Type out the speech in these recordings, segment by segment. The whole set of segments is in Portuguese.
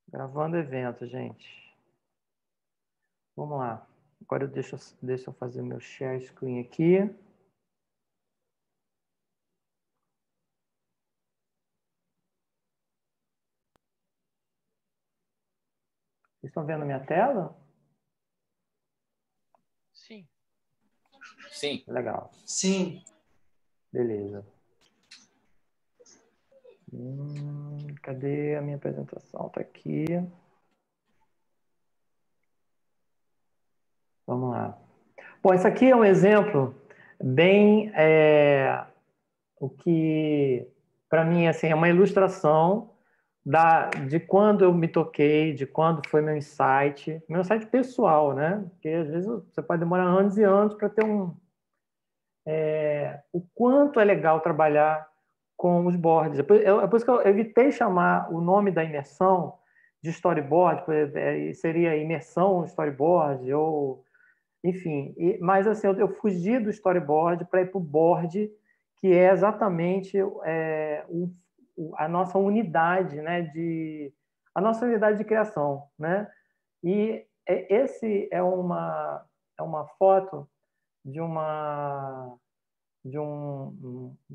Gravando evento, gente. Vamos lá. Agora deixa eu fazer meu share screen aqui. Vocês estão vendo a minha tela? Sim. Sim. Legal. Sim. Beleza. Cadê a minha apresentação? Está aqui. Vamos lá. Bom, esse aqui é um exemplo bem... o que, para mim, assim, é uma ilustração de quando eu me toquei, de quando foi meu insight pessoal, né? Porque, às vezes, você pode demorar anos e anos para ter o quanto é legal trabalhar com os boards. É por isso que eu evitei chamar o nome da imersão de storyboard, seria imersão storyboard, ou enfim. Mas assim, eu fugi do storyboard para ir para o board, que é exatamente a nossa unidade, né, a nossa unidade de criação, né? E esse é uma foto de um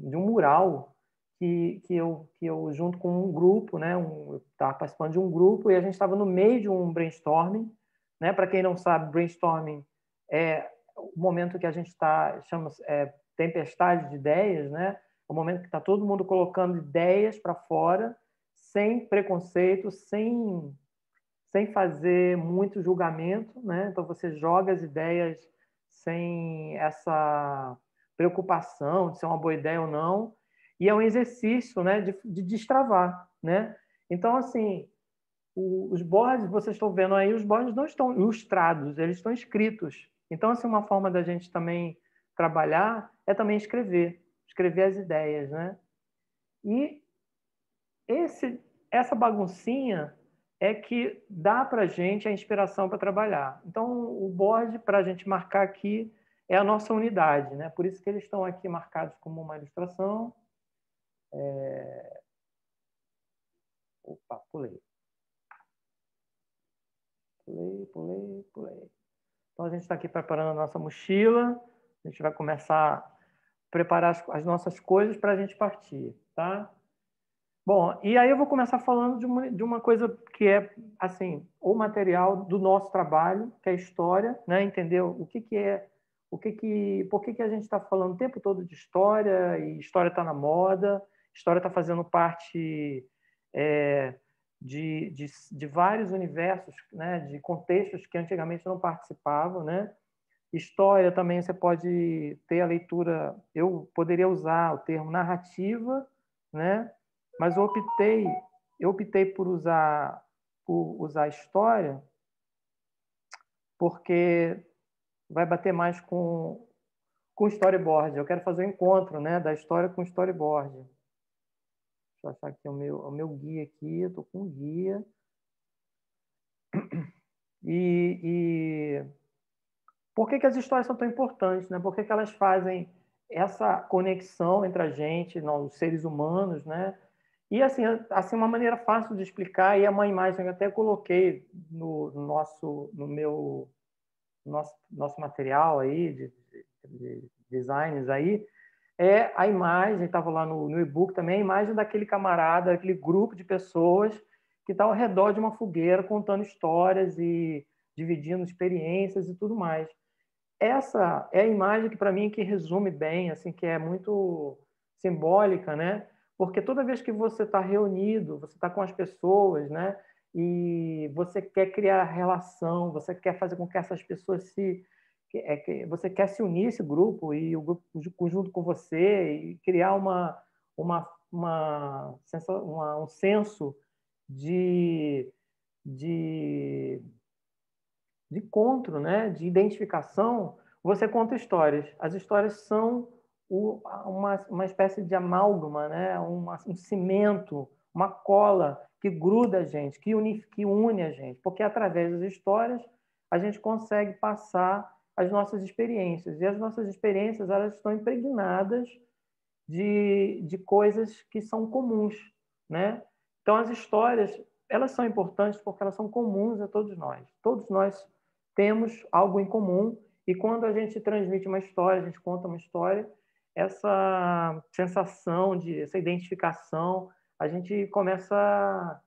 mural que eu junto com um grupo, né? Eu estava participando de um grupo e a gente estava no meio de um brainstorming, né? Para quem não sabe, brainstorming é o momento que a gente chama tempestade de ideias, né? É o momento que está todo mundo colocando ideias para fora, sem preconceito, sem fazer muito julgamento, né? Então você joga as ideias sem essa preocupação de ser uma boa ideia ou não, e é um exercício, né, de destravar, né? Então, assim, os boards, vocês estão vendo aí, os boards não estão ilustrados, eles estão escritos. Então, assim, uma forma da gente também trabalhar é também escrever as ideias, né? E essa baguncinha é que dá para a gente a inspiração para trabalhar. Então, o board, para a gente marcar aqui, é a nossa unidade, né? Por isso que eles estão aqui marcados como uma ilustração. Opa, pulei. Pulei. Então, a gente está aqui preparando a nossa mochila. A gente vai começar a preparar as nossas coisas para a gente partir, tá? Bom, e aí eu vou começar falando de uma coisa que é, assim, o material do nosso trabalho, que é a história, né? Entender o que é, por que a gente está falando o tempo todo de história, e história está na moda, história está fazendo parte de vários universos, né? De contextos que antigamente não participavam, né? História também você pode ter a leitura, eu poderia usar o termo narrativa, né? Mas eu optei por usar história porque vai bater mais com storyboard. Eu quero fazer um encontro, né, da história com storyboard. Deixa eu achar aqui o meu guia aqui, eu estou com um guia. E por que as histórias são tão importantes, né? Por que elas fazem essa conexão entre a gente, nós, os seres humanos, né? E assim, uma maneira fácil de explicar, e é uma imagem que eu até coloquei no nosso material aí, de designs aí, é a imagem, estava lá no e-book também, a imagem daquele camarada, daquele grupo de pessoas que está ao redor de uma fogueira contando histórias e dividindo experiências e tudo mais. Essa é a imagem que, para mim, que resume bem, assim, que é muito simbólica, né? Porque toda vez que você está reunido, você está com as pessoas, né? E você quer criar relação, você quer fazer com que essas pessoas você quer se unir a esse grupo e o grupo junto com você e criar um senso de, de de encontro, né? De identificação, você conta histórias. As histórias são uma espécie de amálgama, né? Um cimento, uma cola que gruda a gente, que une a gente, porque através das histórias a gente consegue passar as nossas experiências. E as nossas experiências, elas estão impregnadas de coisas que são comuns, né? Então, as histórias, elas são importantes porque elas são comuns a todos nós. Todos nós temos algo em comum e quando a gente transmite uma história, a gente conta uma história, essa sensação essa identificação, a gente começa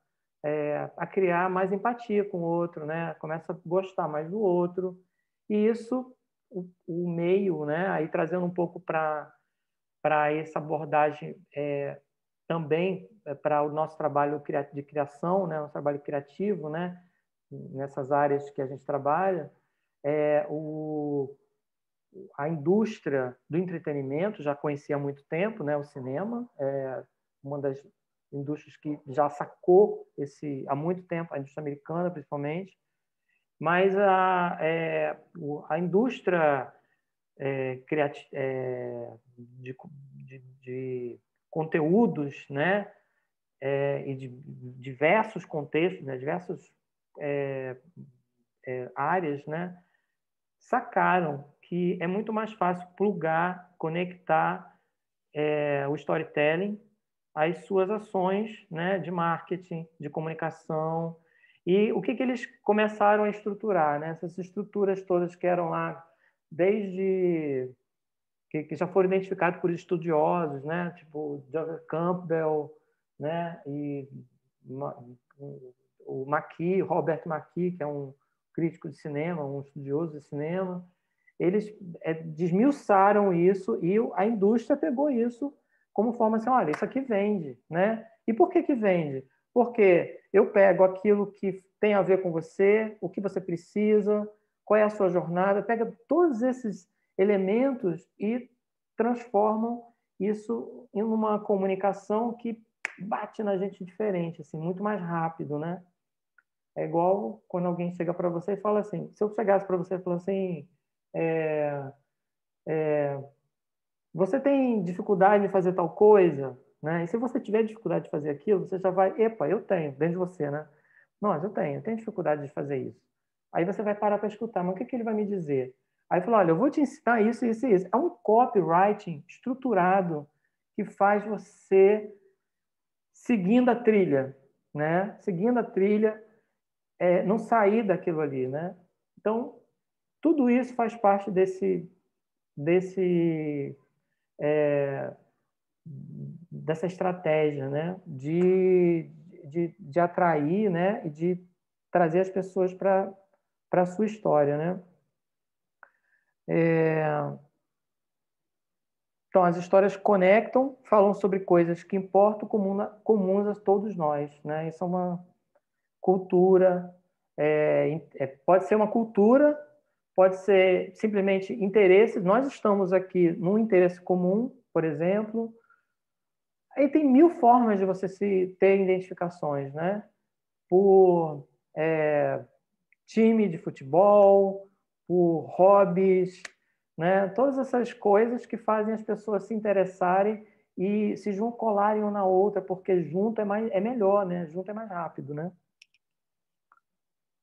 a criar mais empatia com o outro, né? Começa a gostar mais do outro. E isso, o meio, né? Aí trazendo um pouco para essa abordagem também para o nosso trabalho de criação, né? O trabalho criativo, né? Nessas áreas que a gente trabalha, a indústria do entretenimento já conhecia há muito tempo, né? O cinema é uma das indústrias que já sacou há muito tempo, a indústria americana principalmente, mas a indústria de conteúdos, né? E de diversos contextos, né? Diversas áreas, né? Sacaram que é muito mais fácil plugar, conectar o storytelling às suas ações, né, de marketing, de comunicação. E o que eles começaram a estruturar? Né? Essas estruturas todas que eram lá desde... que já foram identificados por estudiosos, né, tipo Joseph Campbell, né, e o McKee, Robert McKee, que é um crítico de cinema, um estudioso de cinema. Eles desmiuçaram isso e a indústria pegou isso como forma assim, olha, isso aqui vende, né? E por que vende? Porque eu pego aquilo que tem a ver com você, o que você precisa, qual é a sua jornada, pega todos esses elementos e transformam isso em uma comunicação que bate na gente diferente, assim, muito mais rápido, né? É igual quando alguém chega para você e fala assim, se eu chegasse para você e falasse assim, você tem dificuldade de fazer tal coisa, né? E se você tiver dificuldade de fazer aquilo, você já vai, epa, eu tenho, dentro de você, né? Nossa, eu tenho dificuldade de fazer isso. Aí você vai parar para escutar, mas o que ele vai me dizer? Aí fala, olha, eu vou te ensinar isso, isso e isso. É um copywriting estruturado que faz você seguindo a trilha, né? Seguindo a trilha, não sair daquilo ali, né? Então, tudo isso faz parte dessa estratégia, né? De atrair, né? E de trazer as pessoas para a sua história, né? Então, as histórias conectam, falam sobre coisas que importam, comuns a todos nós, né? Isso é uma cultura, pode ser uma cultura, pode ser simplesmente interesse. Nós estamos aqui num interesse comum, por exemplo. Aí tem mil formas de você se ter identificações, né? Por time de futebol, por hobbies, né? Todas essas coisas que fazem as pessoas se interessarem e se colarem uma na outra, porque junto é melhor, né? Junto é mais rápido, né?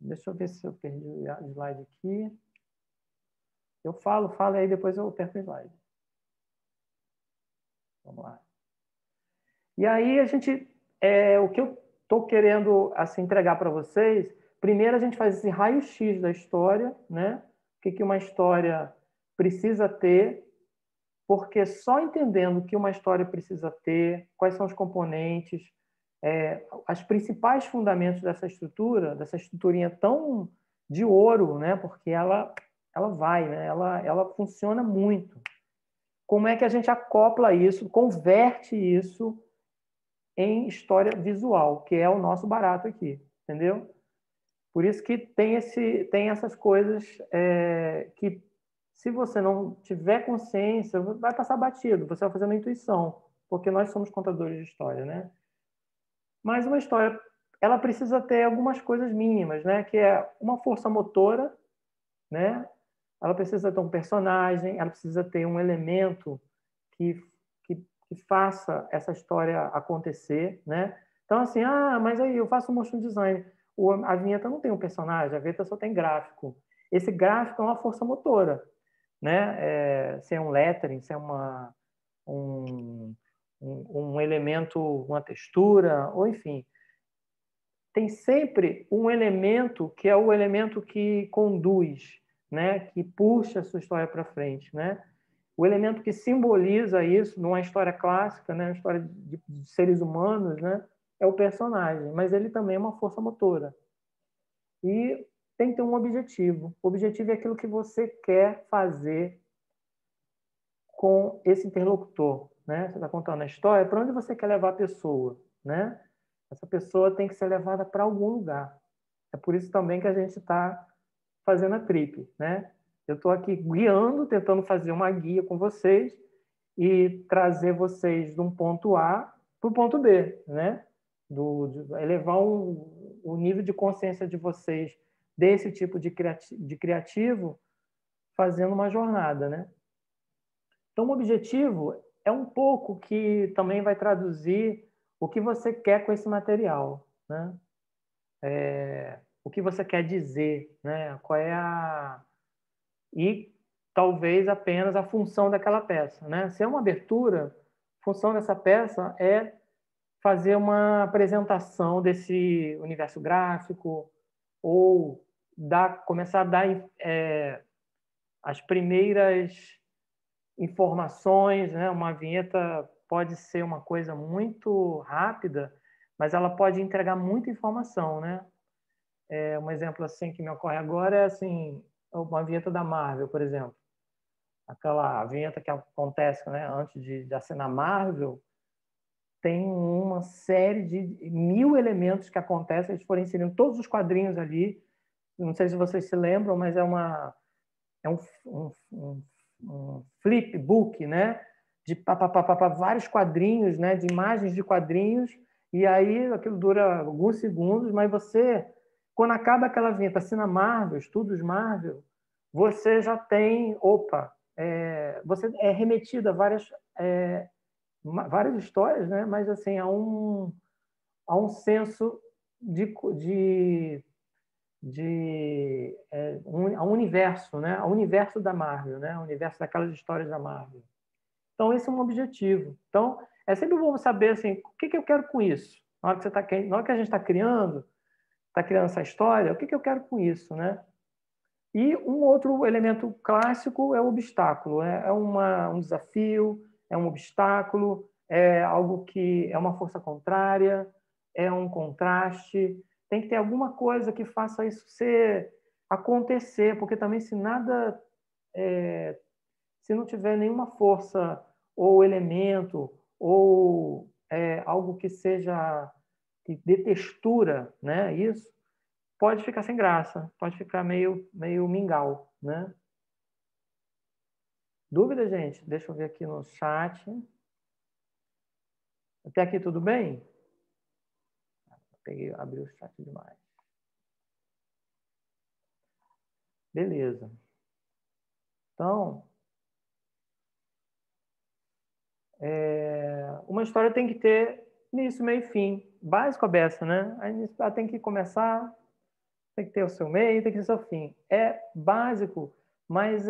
Deixa eu ver se eu perdi o slide aqui. Eu falo, e aí depois eu perco o slide. Vamos lá. E aí o que eu estou querendo assim, entregar para vocês, primeiro a gente faz esse raio-x da história, né? O que uma história precisa ter, porque só entendendo o que uma história precisa ter, quais são os componentes, os principais fundamentos dessa estruturinha tão de ouro, né? Porque ela vai, né? Ela funciona muito. Como é que a gente acopla isso, converte isso em história visual, que é o nosso barato aqui, entendeu? Por isso que tem essas coisas que, se você não tiver consciência, vai passar batido, você vai fazer uma intuição, porque nós somos contadores de história, né? Mas uma história, ela precisa ter algumas coisas mínimas, né? Que é uma força motora, né? Ela precisa ter um personagem, ela precisa ter um elemento que faça essa história acontecer, né? Então, assim, mas aí eu faço motion design. A vinheta não tem um personagem, a vinheta só tem gráfico. Esse gráfico é uma força motora, né? Se é um lettering, se é um elemento, uma textura, ou enfim. Tem sempre um elemento que é o elemento que conduz, né? Que puxa a sua história para frente, né? O elemento que simboliza isso numa história clássica, né? Uma história de seres humanos, né? É o personagem, mas ele também é uma força motora. E tem que ter um objetivo. O objetivo é aquilo que você quer fazer com esse interlocutor, né? Você está contando a história, para onde você quer levar a pessoa, né? Essa pessoa tem que ser levada para algum lugar. É por isso também que a gente está fazendo a trip, né? Eu estou aqui guiando, tentando fazer uma guia com vocês e trazer vocês de um ponto A para o ponto B, né? Elevar o nível de consciência de vocês desse tipo de criativo, fazendo uma jornada, né? Então, o objetivo é um pouco que também vai traduzir o que você quer com esse material, né? O que você quer dizer, né? Qual é a... E talvez apenas a função daquela peça, né? Se é uma abertura, a função dessa peça é fazer uma apresentação desse universo gráfico ou começar a dar as primeiras informações, né? Uma vinheta pode ser uma coisa muito rápida, mas ela pode entregar muita informação, né? Um exemplo assim que me ocorre agora é assim, uma vinheta da Marvel, por exemplo. Aquela vinheta que acontece, né, antes de assinar Marvel, tem uma série de 1000 elementos que acontecem, eles foram inserindo todos os quadrinhos ali. Não sei se vocês se lembram, mas é um flipbook, né? De vários quadrinhos, né? De imagens de quadrinhos, e aí aquilo dura alguns segundos, mas você, quando acaba aquela vinheta, assina Marvel, Estudos Marvel, você já tem, você é remetido a várias histórias, né? Mas assim, a um senso a um universo, né? Ao universo da Marvel, né? Ao universo daquelas histórias da Marvel. Então, esse é um objetivo. Então, é sempre bom saber assim, o que eu quero com isso? Na hora que, na hora que a gente está criando essa história, o que eu quero com isso, né? E um outro elemento clássico é o obstáculo. Né? Um desafio, é um obstáculo, é algo que é uma força contrária, é um contraste. Tem que ter alguma coisa que faça isso acontecer, porque também se não tiver nenhuma força ou elemento ou algo que dê textura, né? Isso pode ficar sem graça, pode ficar meio mingau, né? Dúvida, gente? Deixa eu ver aqui no chat. Até aqui tudo bem? Abri o chat demais. Beleza. Então, uma história tem que ter início, meio e fim. Básico a beça, né? Ela tem que começar, tem que ter o seu meio, tem que ter o seu fim. É básico, mas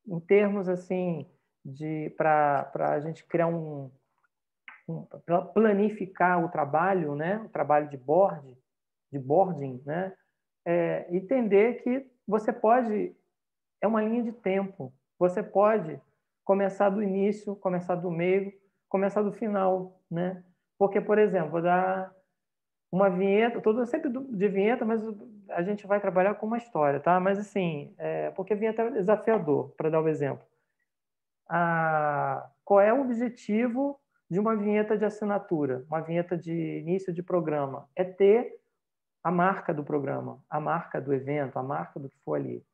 em termos assim para a gente criar planificar o trabalho, né? O trabalho de boarding, né? Entender que você pode é uma linha de tempo. Você pode começar do início, começar do meio, começar do final, né? Porque, por exemplo, vou dar uma vinheta, estou sempre de vinheta, mas a gente vai trabalhar com uma história, tá? Mas assim, porque vinheta é desafiador, para dar um exemplo. Qual é o objetivo de uma vinheta de assinatura, uma vinheta de início de programa? É ter a marca do programa, a marca do evento, a marca do que for ali.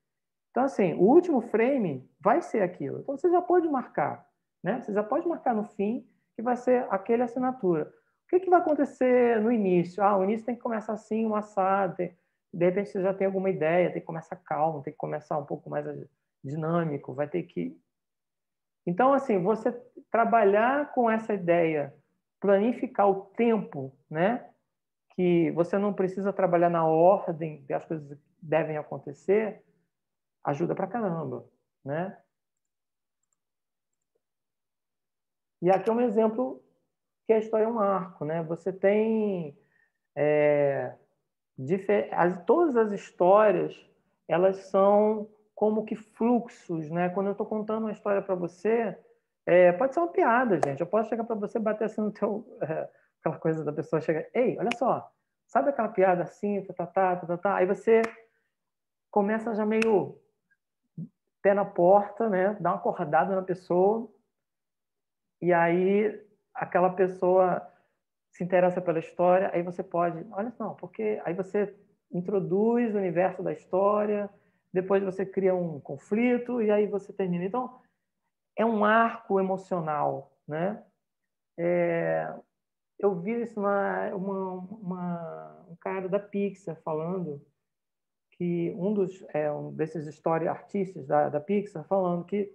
Então, assim, o último frame vai ser aquilo. Então, você já pode marcar, né? Você já pode marcar no fim que vai ser aquele assinatura. O que vai acontecer no início? O início tem que começar assim, um assado. De repente, você já tem alguma ideia, tem que começar calmo, tem que começar um pouco mais dinâmico, vai ter que... Então, assim, você trabalhar com essa ideia, planificar o tempo, né? Que você não precisa trabalhar na ordem que as coisas devem acontecer, ajuda pra caramba, né? E aqui é um exemplo que a história é um arco, né? Você tem todas as histórias, elas são como que fluxos, né? Quando eu estou contando uma história para você, pode ser uma piada, gente. Eu posso chegar para você, bater assim no teu... aquela coisa da pessoa chegar, ei, olha só, sabe aquela piada assim, tá. Aí você começa já meio pé na porta, né? Dá uma acordada na pessoa, e aí aquela pessoa se interessa pela história, aí você pode, olha só, porque aí você introduz o universo da história, depois você cria um conflito e aí você termina. Então, é um arco emocional, né? Eu vi isso um cara da Pixar falando que um desses artistas da Pixar falando que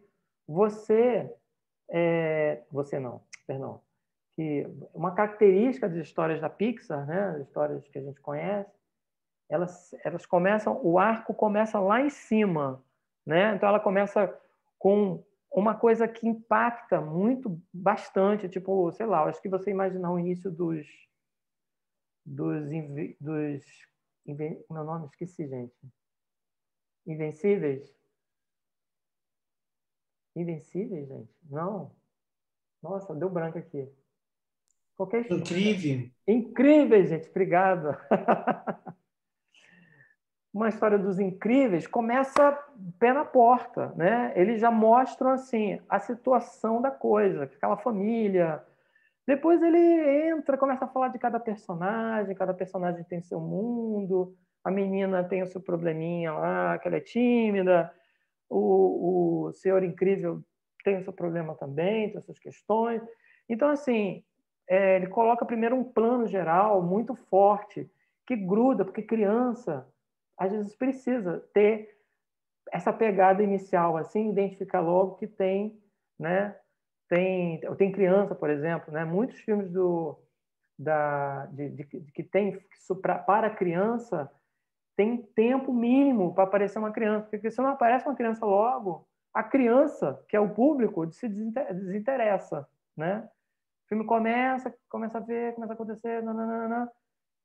você você não, perdão, que uma característica das histórias da Pixar, né, as histórias que a gente conhece, elas começam, o arco começa lá em cima, né? Então ela começa com uma coisa que impacta muito, bastante, tipo, sei lá, acho que você imaginar o início como é o nome? Esqueci, gente. Invencíveis? Invencíveis, gente? Não. Nossa, deu branco aqui. Qualquer Incrível. Incríveis, gente. Obrigado. Uma história dos Incríveis começa pé na porta, né? Eles já mostram assim a situação da coisa, aquela família. Depois ele entra, começa a falar de cada personagem tem seu mundo, a menina tem o seu probleminha lá, que ela é tímida, o Senhor Incrível tem o seu problema também, tem as suas questões. Então, assim, ele coloca primeiro um plano geral muito forte, que gruda, porque criança, às vezes, precisa ter essa pegada inicial, assim, identificar logo que tem, né? Tem criança, por exemplo, né? Muitos filmes que tem para criança tem tempo mínimo para aparecer uma criança, porque se não aparece uma criança logo, a criança, que é o público, se desinteressa, né? O filme começa a ver, começa a acontecer, nananana.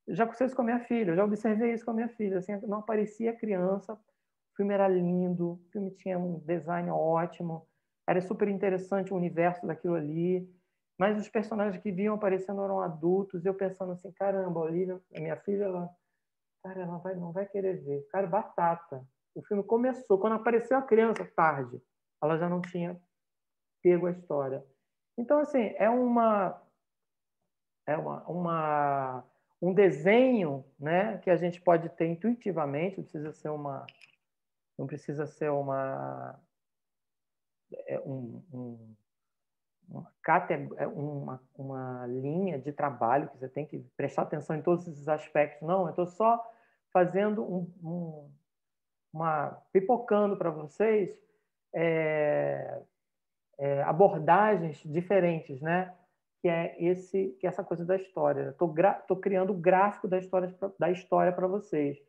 Já aconteceu isso com a minha filha, eu já observei isso com a minha filha, assim, não aparecia criança, o filme era lindo, o filme tinha um design ótimo, era super interessante o universo daquilo ali, mas os personagens que vinham aparecendo eram adultos, eu pensando assim, caramba, a Olivia, a minha filha, cara, ela não vai querer ver. Cara, batata. O filme começou, quando apareceu a criança, tarde, ela já não tinha pego a história. Então, assim, um desenho, né, que a gente pode ter intuitivamente, não precisa ser uma linha de trabalho que você tem que prestar atenção em todos esses aspectos. Não, eu estou só fazendo pipocando para vocês abordagens diferentes, né? Que é essa coisa da história. Estou criando o gráfico da história para vocês.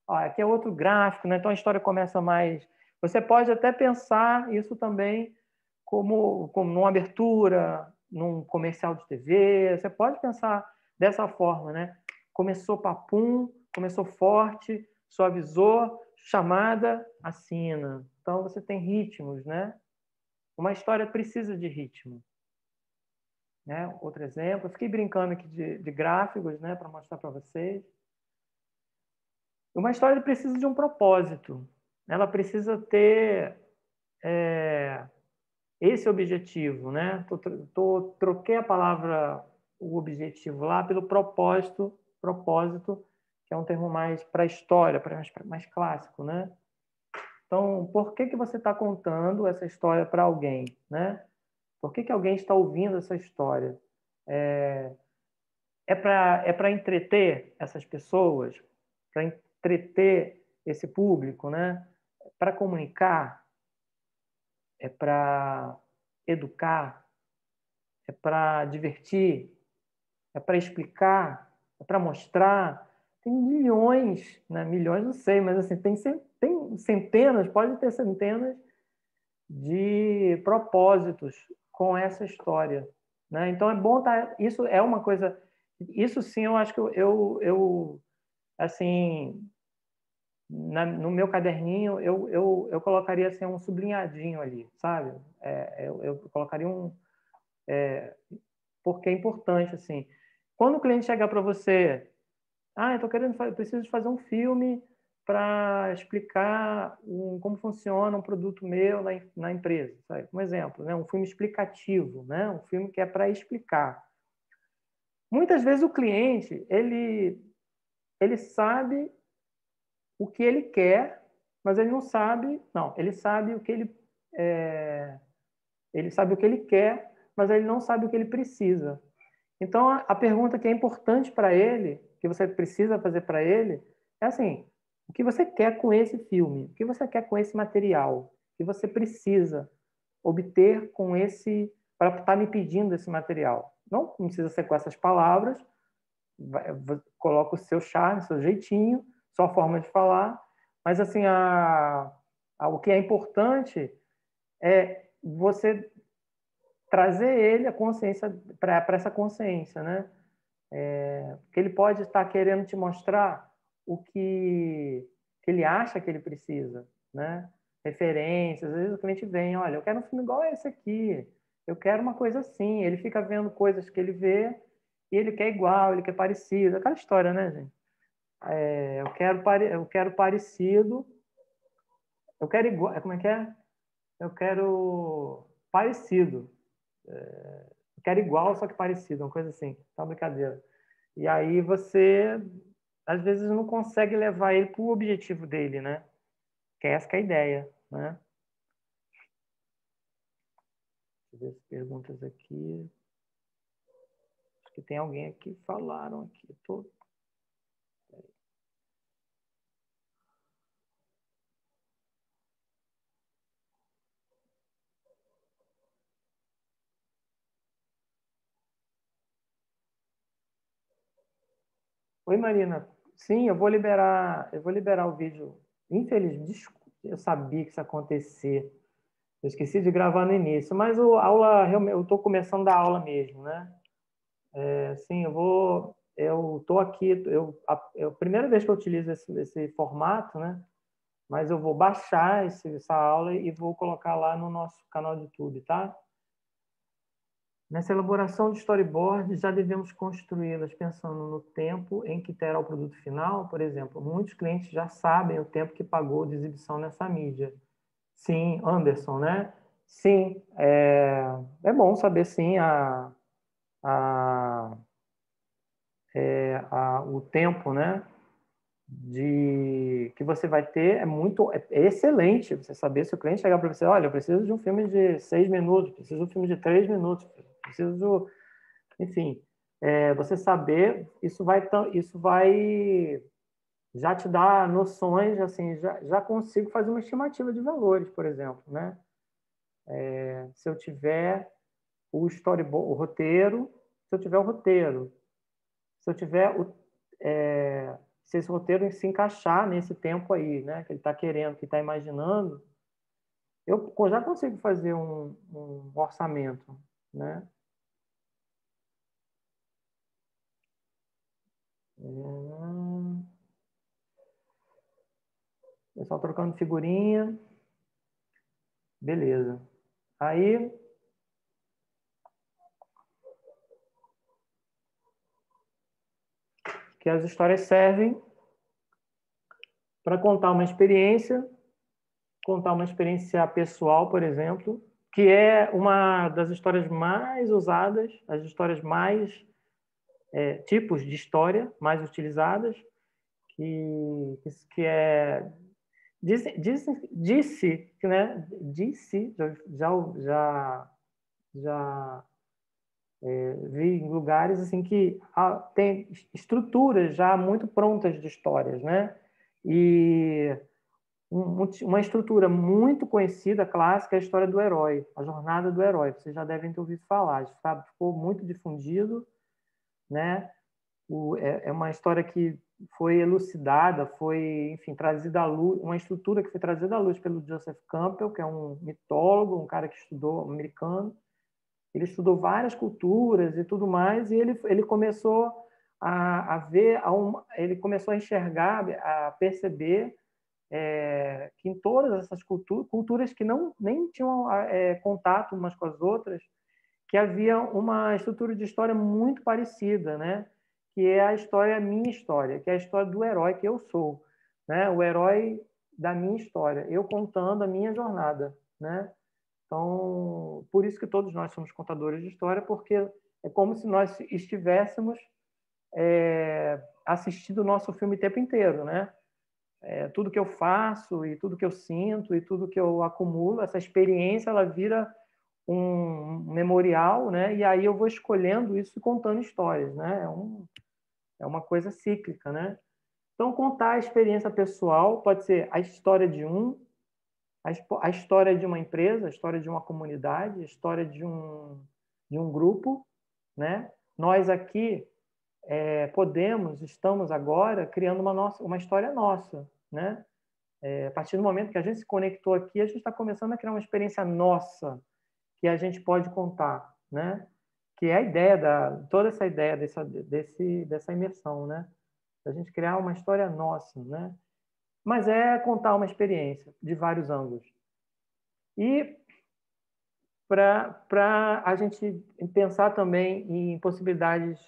Ó, aqui é outro gráfico, né? Então a história começa mais. Você pode até pensar isso também como numa abertura, num comercial de TV. Você pode pensar dessa forma, né? Começou papum, começou forte, suavizou, chamada, assina. Então você tem ritmos, né? Uma história precisa de ritmo. Né? Outro exemplo, eu fiquei brincando aqui de gráficos, né, para mostrar para vocês. Uma história precisa de um propósito. Ela precisa ter esse objetivo. Né? Troquei a palavra o objetivo lá pelo propósito, que é um termo mais para a história, mais clássico. Né? Então, por que você está contando essa história para alguém? Né? Por que alguém está ouvindo essa história? É para entreter essas pessoas, para entreter esse público, né? Para comunicar, é para educar, é para divertir, é para explicar, é para mostrar. Tem milhões, né? Milhões não sei, mas assim, tem centenas, pode ter centenas de propósitos com essa história, né? Então é bom isso é uma coisa, isso sim eu acho que eu assim no meu caderninho eu colocaria assim um sublinhadinho ali, sabe? Eu colocaria porque é importante assim. Quando o cliente chegar para você, eu tô querendo, preciso de fazer um filme para explicar como funciona um produto meu na empresa, sabe? Um exemplo, né? Um filme explicativo, né? Um filme que é para explicar. Muitas vezes o cliente ele sabe o que ele quer, mas ele não sabe, não, ele sabe o que ele sabe o que ele quer, mas ele não sabe o que ele precisa. Então a pergunta que é importante para ele, que você precisa fazer para ele, é assim: o que você quer com esse filme? O que você quer com esse material? O que você precisa obter com esse para estar me pedindo esse material? Não precisa ser com essas palavras, coloca o seu charme, o seu jeitinho, sua forma de falar, mas assim o que é importante é você trazer ele a consciência para essa consciência, né? Que ele pode estar querendo te mostrar que ele acha que ele precisa, né? Referências, às vezes o cliente vem, olha, eu quero um filme igual a esse aqui, eu quero uma coisa assim, ele fica vendo coisas que ele vê e ele quer igual, ele quer parecido, aquela história, né, gente? Eu quero parecido, eu quero igual, como é que é? Eu quero parecido, eu quero igual, só que parecido, uma coisa assim, tá uma brincadeira. E aí você, às vezes, não consegue levar ele para o objetivo dele, né? Que é essa que é a ideia, né? Deixa eu ver as perguntas aqui. Acho que tem alguém aqui que falaram aqui. Oi, Marina. Sim, eu vou liberar o vídeo. Infelizmente, eu sabia que isso ia acontecer. Eu esqueci de gravar no início, mas a aula, realmente, eu estou começando a aula mesmo, né? Sim, eu estou aqui, é a primeira vez que eu utilizo esse formato, né? Mas eu vou baixar essa aula e vou colocar lá no nosso canal do YouTube, tá? Nessa elaboração de storyboards, já devemos construí-las pensando no tempo em que terá o produto final. Por exemplo, muitos clientes já sabem o tempo que pagou de exibição nessa mídia. Sim, Anderson, né? Sim, é bom saber, sim, a, o tempo, né? Que você vai ter é excelente você saber. Se o cliente chegar para você, olha, eu preciso de um filme de 6 minutos, preciso de um filme de 3 minutos, preciso, enfim, você saber, isso vai já te dar noções, assim, já consigo fazer uma estimativa de valores, por exemplo, né? Se eu tiver o storyboard, o roteiro, se eu tiver o roteiro, se eu tiver se esse roteiro se encaixar nesse tempo aí, né, que ele está querendo, que está imaginando, eu já consigo fazer um orçamento, né? Pessoal trocando figurinha, beleza. Aí, que as histórias servem para contar uma experiência pessoal, por exemplo, que é uma das histórias mais usadas, as histórias mais tipos de história mais utilizadas, que é disse, né? Disse, já vi em lugares assim que tem estruturas já muito prontas de histórias, né? E uma estrutura muito conhecida, clássica, é a história do herói, a jornada do herói. Vocês já devem ter ouvido falar, sabe? Ficou muito difundido, né? É uma história que foi elucidada, foi, enfim, trazida à luz, uma estrutura que foi trazida à luz pelo Joseph Campbell, que é um mitólogo, um cara que estudou, americano, Ele estudou várias culturas e tudo mais, e ele começou a ver, ele começou a enxergar, a perceber que em todas essas culturas que não nem tinham contato umas com as outras, que havia uma estrutura de história muito parecida, né? Que é a história, a minha história, que é a história do herói que eu sou, né? O herói da minha história, eu contando a minha jornada, né? Então, por isso que todos nós somos contadores de história, porque é como se nós estivéssemos assistindo o nosso filme o tempo inteiro, né? Tudo que eu faço e tudo que eu sinto e tudo que eu acumulo, essa experiência, ela vira um memorial, né? E aí eu vou escolhendo isso e contando histórias, né? É uma coisa cíclica, né? Então, contar a experiência pessoal pode ser a história de a história de uma empresa, a história de uma comunidade, a história de um grupo, né? Nós aqui estamos agora criando uma história nossa, né? A partir do momento que a gente se conectou aqui, a gente está começando a criar uma experiência nossa que a gente pode contar, né? Que é a ideia toda essa ideia dessa imersão, né? A gente criar uma história nossa, né? Mas é contar uma experiência de vários ângulos. E para a gente pensar também em possibilidades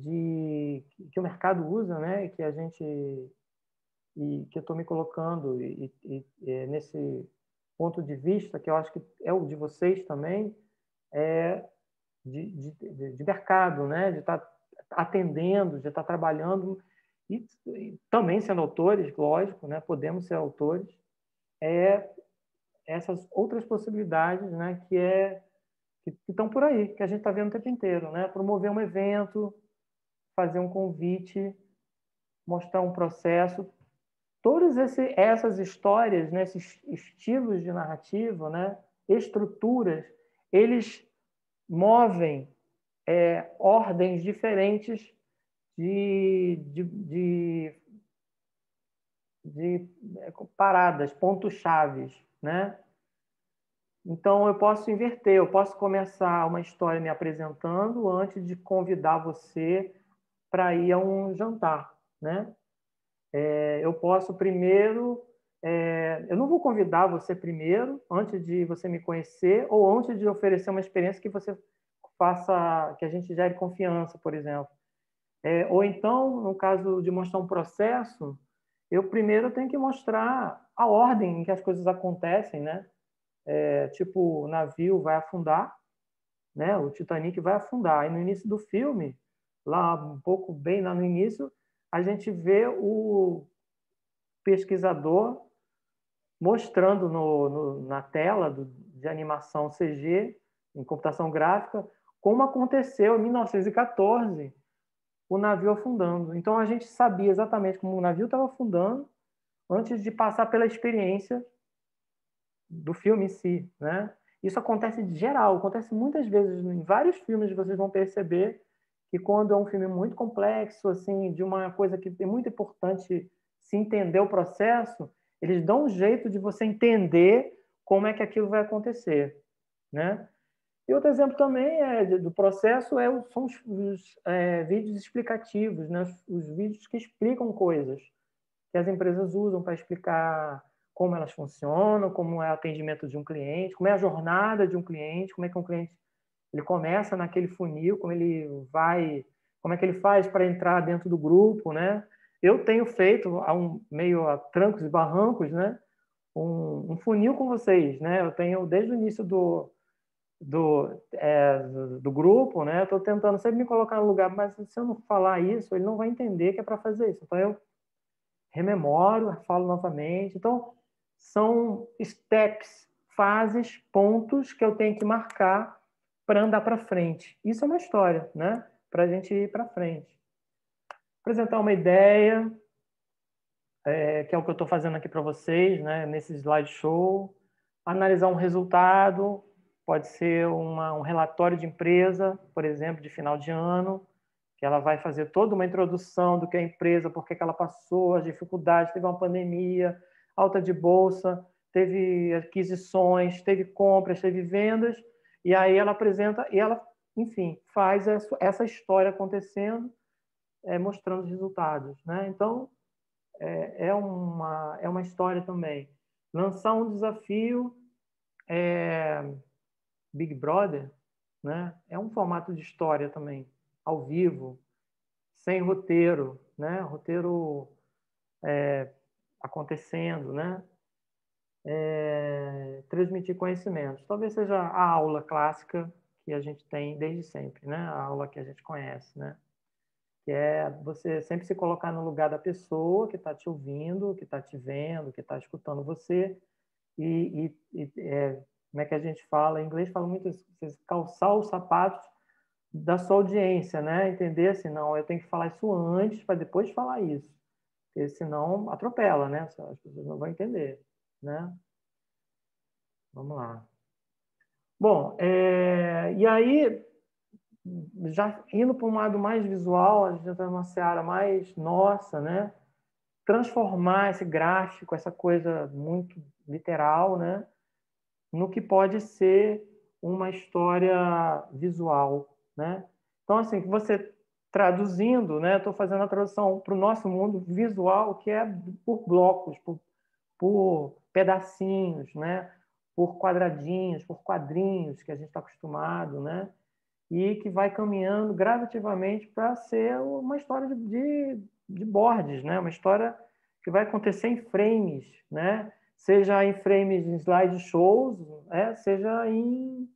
que o mercado usa, né? Que a gente que eu estou me colocando nesse ponto de vista que eu acho que é o de vocês também, é de mercado, né? De estar atendendo, de estar trabalhando e também sendo autores, lógico, né? Podemos ser autores. Essas outras possibilidades, né? Que estão por aí, que a gente está vendo o tempo inteiro, né? Promover um evento, fazer um convite, mostrar um processo. Todas essas histórias, né? Esses estilos de narrativa, né? Estruturas, eles movem ordens diferentes de paradas, pontos chaves, né? Então, eu posso inverter, eu posso começar uma história me apresentando antes de convidar você para ir a um jantar, né? Eu posso primeiro... eu não vou convidar você primeiro, antes de você me conhecer, ou antes de oferecer uma experiência que você faça, que a gente gere confiança, por exemplo. Ou então, no caso de mostrar um processo, eu primeiro tenho que mostrar a ordem em que as coisas acontecem, né? Tipo, o navio vai afundar, né? O Titanic vai afundar. E no início do filme, lá um pouco bem lá no início, a gente vê o pesquisador mostrando na tela de animação CG, em computação gráfica, como aconteceu em 1914 o navio afundando. Então a gente sabia exatamente como o navio estava afundando antes de passar pela experiência do filme em si, né? Isso acontece de geral, acontece muitas vezes em vários filmes. Vocês vão perceber que quando é um filme muito complexo, assim, de uma coisa que é muito importante se entender o processo, eles dão um jeito de você entender como é que aquilo vai acontecer, né? E outro exemplo também do processo são os vídeos explicativos, né? Os vídeos que explicam coisas que as empresas usam para explicar como elas funcionam, como é o atendimento de um cliente, como é a jornada de um cliente, como é que um cliente ele começa naquele funil, como é que ele faz para entrar dentro do grupo, né? Eu tenho feito meio a trancos e barrancos, né? Um funil com vocês, né? Eu tenho desde o início do grupo, né? Estou tentando sempre me colocar no lugar, mas se eu não falar isso, ele não vai entender que é para fazer isso. Então eu rememoro, falo novamente. Então são steps, fases, pontos que eu tenho que marcar para andar para frente. Isso é uma história, né? Para a gente ir para frente. Apresentar uma ideia, que é o que eu estou fazendo aqui para vocês, né? Nesse slideshow. Analisar um resultado, pode ser um relatório de empresa, por exemplo, de final de ano, que ela vai fazer toda uma introdução do que é a empresa, por que ela passou, as dificuldades, teve uma pandemia, alta de bolsa, teve aquisições, teve compras, teve vendas, E aí ela apresenta, e ela, enfim, faz essa história acontecendo, mostrando os resultados, né? Então, é uma história também. Lançar um desafio Big Brother, né? É um formato de história também, ao vivo, sem roteiro, né? Roteiro acontecendo, né? Transmitir conhecimentos. Talvez seja a aula clássica que a gente tem desde sempre, né? A aula que a gente conhece, né? Que é você sempre se colocar no lugar da pessoa que está te ouvindo, que está te vendo, que está escutando você como é que a gente fala? Em inglês fala muito isso, você calçar os sapatos da sua audiência, né? Entender assim, não, eu tenho que falar isso antes para depois falar isso, porque senão atropela, né? As pessoas não vão entender, né? Vamos lá. Bom, e aí, já indo para um lado mais visual, a gente está numa seara mais nossa, né? Transformar esse gráfico, essa coisa muito literal, né? No que pode ser uma história visual, né? Então, assim, que você traduzindo, né? Estou fazendo a tradução para o nosso mundo visual, que é por blocos, por pedacinhos, né? Por quadradinhos, por quadrinhos que a gente está acostumado, né? E que vai caminhando gradativamente para ser uma história de Borges, né? Uma história que vai acontecer em frames, né? Seja em frames em slideshows, seja em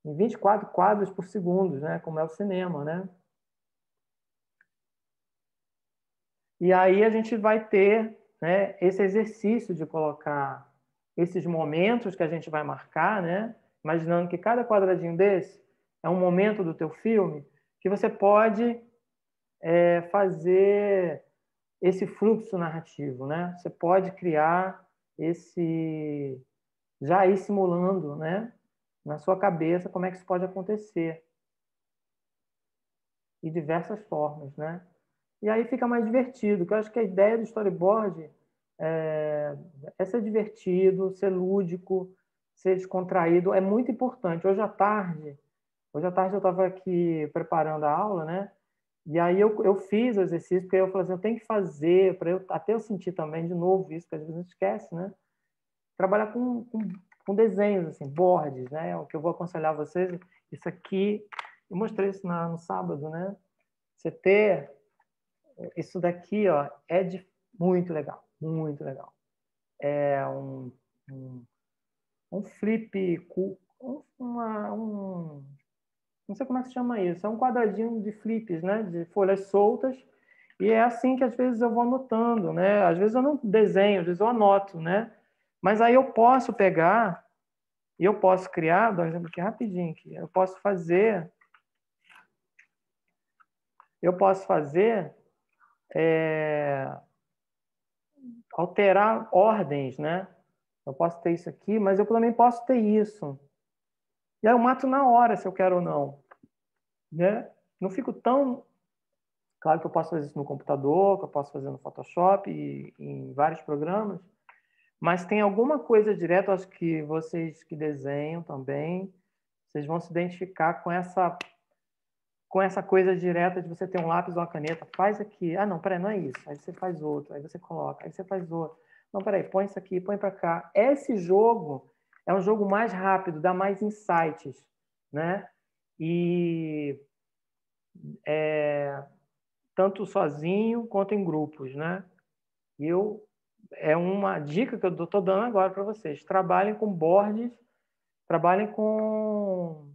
24 quadros por segundo, né? Como é o cinema, né? E aí a gente vai ter, né, esse exercício de colocar esses momentos que a gente vai marcar, né? Imaginando que cada quadradinho desse é um momento do teu filme, que você pode fazer esse fluxo narrativo, né? Você pode criar já ir simulando, né? Na sua cabeça como é que isso pode acontecer de diversas formas, né? E aí fica mais divertido, porque eu acho que a ideia do storyboard é ser divertido, ser lúdico, ser descontraído, é muito importante. Hoje à tarde eu estava aqui preparando a aula, né? E aí eu fiz o exercício, porque eu falei assim, eu tenho que fazer, até eu sentir também de novo isso, que às vezes a gente esquece, né? Trabalhar com desenhos, assim, boards, né? O que eu vou aconselhar vocês, isso aqui, eu mostrei isso no sábado, né? Você ter isso daqui, ó, muito legal, muito legal. É um flip, não sei como é que se chama isso, é um quadradinho de flips, né? De folhas soltas, e é assim que às vezes eu vou anotando, né? Às vezes eu não desenho, às vezes eu anoto, né? Mas aí eu posso pegar e eu posso criar, dá um exemplo aqui rapidinho aqui, eu posso fazer alterar ordens, né? Eu posso ter isso aqui, mas eu também posso ter isso. E aí eu mato na hora se eu quero ou não, né? Não fico tão... Claro que eu posso fazer isso no computador, que eu posso fazer no Photoshop e em vários programas, mas tem alguma coisa direta, acho que vocês que desenham também, vocês vão se identificar com essa coisa direta de você ter um lápis ou uma caneta, faz aqui, não, peraí, não é isso, aí você faz outro, aí você coloca, aí você faz outro, não, peraí, põe isso aqui, põe para cá. Esse jogo é um jogo mais rápido, dá mais insights, né? E tanto sozinho quanto em grupos, né? É uma dica que eu estou dando agora para vocês. Trabalhem com boards, trabalhem com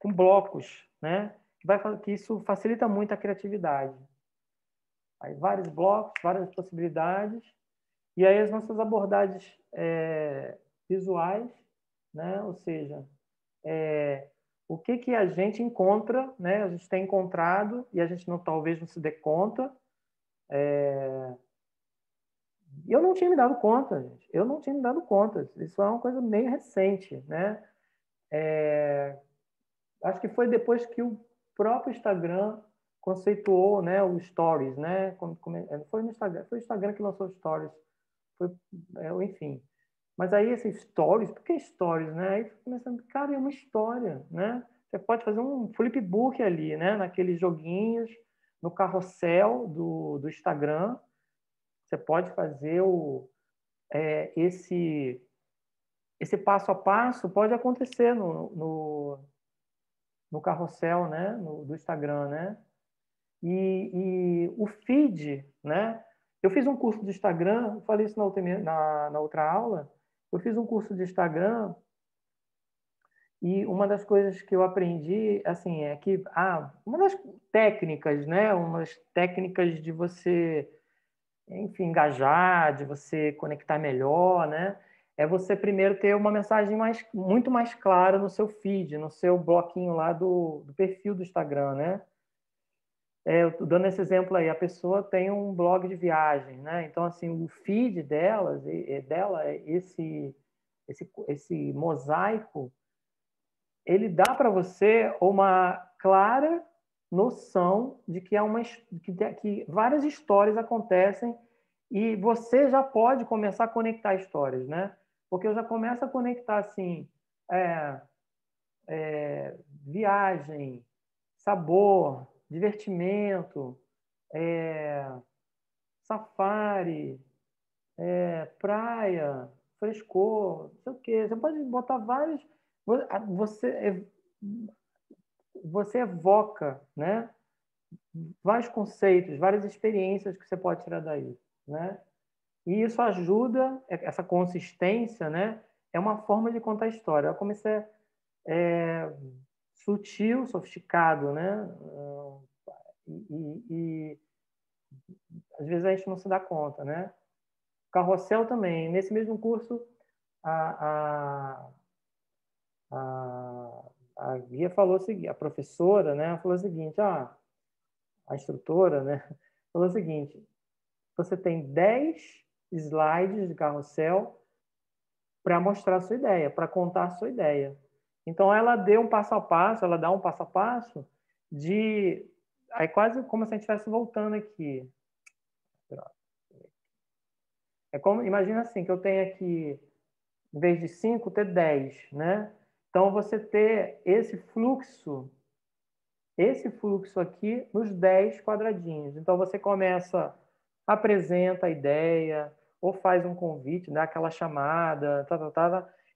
blocos, né? Que isso facilita muito a criatividade. Aí, vários blocos, várias possibilidades. E aí as nossas abordagens visuais, né? Ou seja, o que a gente encontra, né? A gente tem encontrado e a gente talvez não se dê conta. E eu não tinha me dado conta, gente. Eu não tinha me dado conta. Isso é uma coisa meio recente, né? Acho que foi depois que o próprio Instagram conceituou, né, o Stories, né? Foi no Instagram, foi o Instagram que lançou o Stories. Enfim. Mas aí esses stories, por que stories, né? Aí fica começando, cara, é uma história, né? Você pode fazer um flipbook ali, né? Naqueles joguinhos, no carrossel do Instagram. Você pode fazer esse passo a passo, pode acontecer no carrossel, né? Do Instagram, né? E o feed, né? Eu fiz um curso de Instagram, falei isso na outra aula. Eu fiz um curso de Instagram e uma das coisas que eu aprendi, assim, é que uma das técnicas, né? Umas técnicas de você, enfim, engajar, de você conectar melhor, né? É você primeiro ter uma mensagem muito mais clara no seu feed, no seu bloquinho lá do perfil do Instagram, né? Eu tô dando esse exemplo aí, a pessoa tem um blog de viagem, né? Então, assim, o feed dela, esse mosaico, ele dá para você uma clara noção de que que várias histórias acontecem e você já pode começar a conectar histórias, né? Porque eu já começo a conectar assim, é, viagem, sabor, divertimento, é, safari, praia, frescor, não sei o quê. Você pode botar vários. Você, você evoca, né? Vários conceitos, várias experiências que você pode tirar daí, né? E isso ajuda, essa consistência, né? É uma forma de contar a história. Eu comecei sutil, sofisticado, né? E às vezes a gente não se dá conta, né? Carrossel também. Nesse mesmo curso, a, a, a guia falou o seguinte, a professora, né, falou o seguinte, a instrutora, né, falou o seguinte, você tem 10 slides de carrossel para mostrar a sua ideia, para contar a sua ideia. Então, ela deu um passo a passo, ela dá um passo a passo de... Aí quase como se a gente estivesse voltando aqui. É como, imagina assim, que eu tenho aqui, em vez de 5, ter 10, né? Então, você ter esse fluxo aqui nos 10 quadradinhos. Então, você começa, apresenta a ideia, ou faz um convite, dá aquela chamada,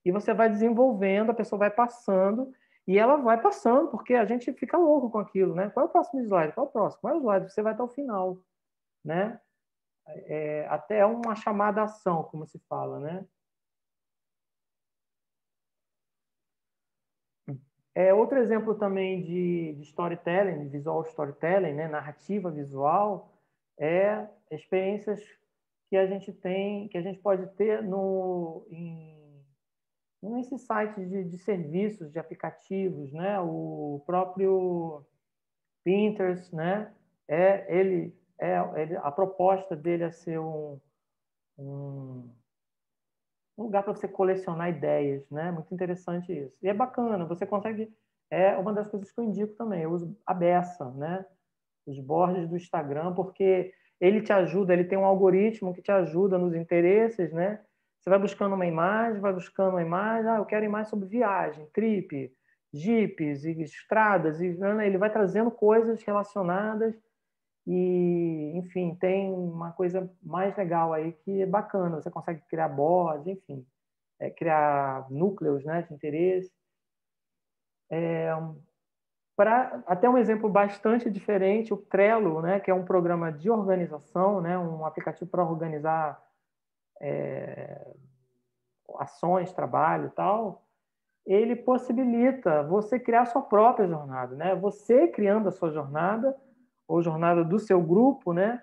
e você vai desenvolvendo, a pessoa vai passando, e ela vai passando, porque a gente fica louco com aquilo, né? Qual é o próximo slide? Qual é o próximo? Qual é o slide? Você vai até o final, né? Até uma chamada à ação, como se fala, né? Outro exemplo também de storytelling, de visual storytelling, né? Narrativa visual, experiências que a gente tem, que a gente pode ter nesses sites de serviços, de aplicativos, né? O próprio Pinterest, né? A proposta dele é ser um um lugar para você colecionar ideias, né? Muito interessante isso. E é bacana, você consegue. É uma das coisas que eu indico também. Eu uso a Beça, né? Os boards do Instagram, porque ele te ajuda, ele tem um algoritmo que te ajuda nos interesses, né? Você vai buscando uma imagem, vai buscando uma imagem, eu quero imagem sobre viagem, trip, jipes, e estradas, e né? Ele vai trazendo coisas relacionadas e, enfim, tem uma coisa mais legal aí que é bacana, você consegue criar boards, enfim, criar núcleos, né, de interesse. Até um exemplo bastante diferente, o Trello, né, que é um programa de organização, né, um aplicativo para organizar ações, trabalho e tal, ele possibilita você criar a sua própria jornada, né? Você criando a sua jornada, ou jornada do seu grupo, né?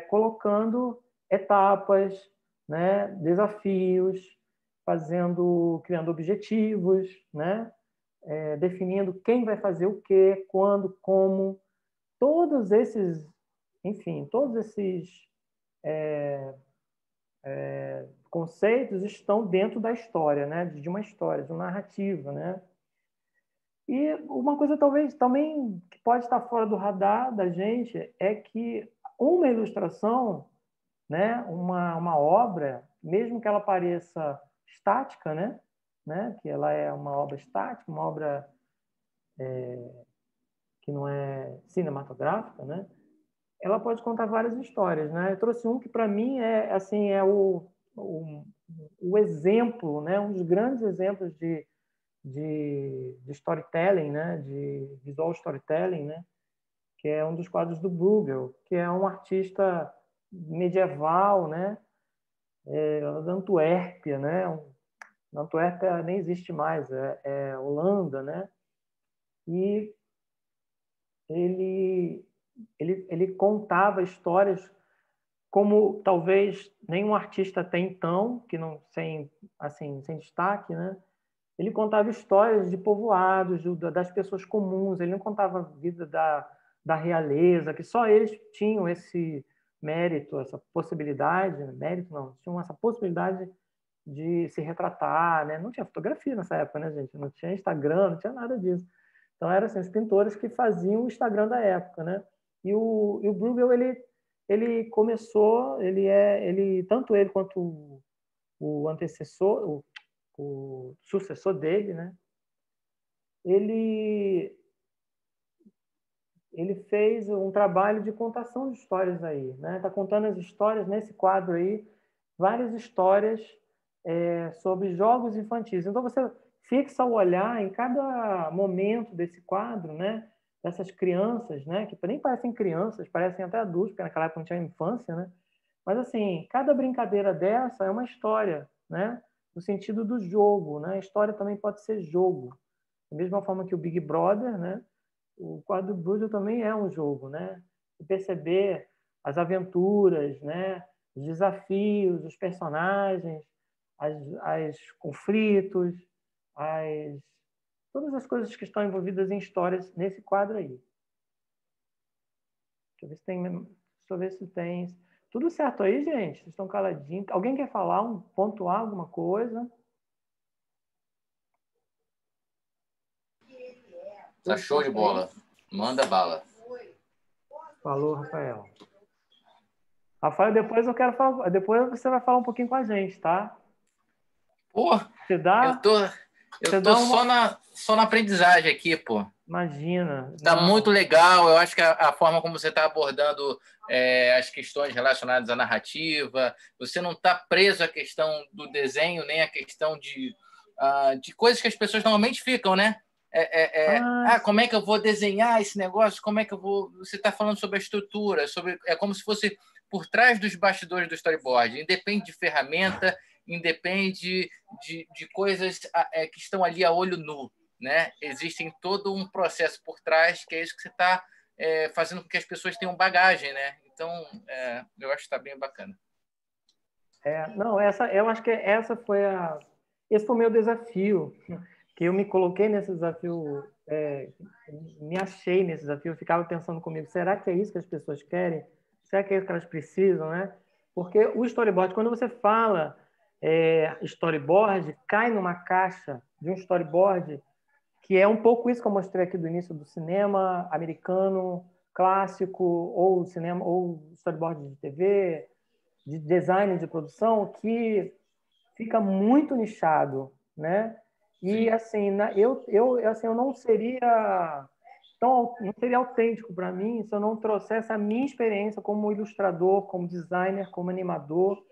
Colocando etapas, né? Desafios, criando objetivos, né? Definindo quem vai fazer o quê, quando, como, todos esses, enfim, todos esses conceitos estão dentro da história, né? De uma história, de uma narrativa, né? E uma coisa talvez também que pode estar fora do radar da gente é que uma ilustração, né? Uma obra, mesmo que ela pareça estática, né? Que ela é uma obra estática, uma obra que não é cinematográfica, né? Ela pode contar várias histórias, né? Eu trouxe um que para mim é assim o exemplo, né? Um dos grandes exemplos de storytelling, né? De visual storytelling, né? Que é um dos quadros do Bruegel, que é um artista medieval, né? Da Antuérpia, né? Antuérpia nem existe mais, é Holanda, né? E ele contava histórias como talvez nenhum artista até então, que não sem destaque, né? Ele contava histórias de povoados, das pessoas comuns. Ele não contava a vida da realeza, que só eles tinham esse mérito, essa possibilidade, mérito não, tinham essa possibilidade de se retratar, né? Não tinha fotografia nessa época, né, gente? Não tinha Instagram, não tinha nada disso. Então eram assim, os pintores que faziam o Instagram da época, né? E o Bruegel ele começou, ele tanto ele quanto o antecessor, o sucessor dele, né? Ele fez um trabalho de contação de histórias aí, né? Tá contando as histórias nesse quadro aí, várias histórias sobre jogos infantis. Então você fixa o olhar em cada momento desse quadro, né? Dessas crianças, né? Que nem parecem crianças, parecem até adultos, porque naquela época não tinha infância, né? Mas assim, cada brincadeira dessa é uma história, né? No sentido do jogo, né? A história também pode ser jogo. Da mesma forma que o Big Brother, né? O quadro do Bruegel também é um jogo, né? E perceber as aventuras, né? Os desafios, os personagens, as conflitos, todas as coisas que estão envolvidas em histórias nesse quadro aí. Deixa eu ver se tem. Tudo certo aí, gente? Vocês estão caladinhos. Alguém quer falar, pontuar alguma coisa? Tá show de bola. Manda bala. Falou, Rafael. Rafael, depois eu quero falar. Depois você vai falar um pouquinho com a gente, tá? Pô, Você dá? eu tô só na aprendizagem aqui, pô. Imagina. Tá Não. muito legal. Eu acho que a forma como você está abordando as questões relacionadas à narrativa, você não está preso à questão do desenho, nem à questão de coisas que as pessoas normalmente ficam, né? Como é que eu vou desenhar esse negócio? Como é que eu vou... Você está falando sobre a estrutura, é como se fosse por trás dos bastidores do storyboard. Independe de ferramenta, independe de coisas que estão ali a olho nu, né? Existem todo um processo por trás, que é isso que você está fazendo com que as pessoas tenham bagagem, né? Então, eu acho que está bem bacana. Não, eu acho que esse foi o meu desafio, que eu me coloquei nesse desafio, me achei nesse desafio, eu ficava pensando comigo, será que é isso que as pessoas querem? Será que é isso que elas precisam, né? Porque o storyboard, quando você fala storyboard, cai numa caixa de um storyboard que é um pouco isso que eu mostrei aqui do início do cinema americano clássico, ou cinema, ou storyboard de TV, de design de produção, que fica muito nichado, né? E Sim. assim, eu não seria não seria autêntico para mim se eu não trouxesse a minha experiência como ilustrador, como designer, como animador,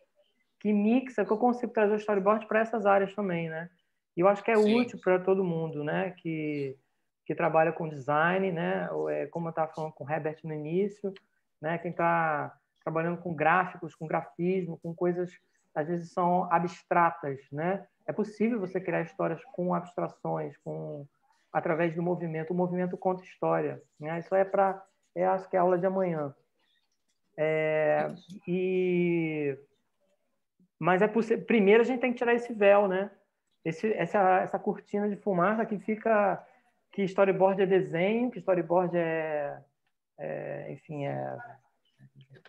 que mixa, que eu consigo trazer o storyboard para essas áreas também, né? E eu acho que é Sim. útil para todo mundo, né? Que trabalha com design, né? Ou como eu estava falando com o Herbert no início, né? Quem está trabalhando com gráficos, com grafismo, com coisas às vezes são abstratas, né? É possível você criar histórias com abstrações, através do movimento. O movimento conta história, né? Isso acho que é a aula de amanhã. Mas primeiro a gente tem que tirar esse véu, né? Essa cortina de fumaça que fica que storyboard é desenho, que storyboard enfim,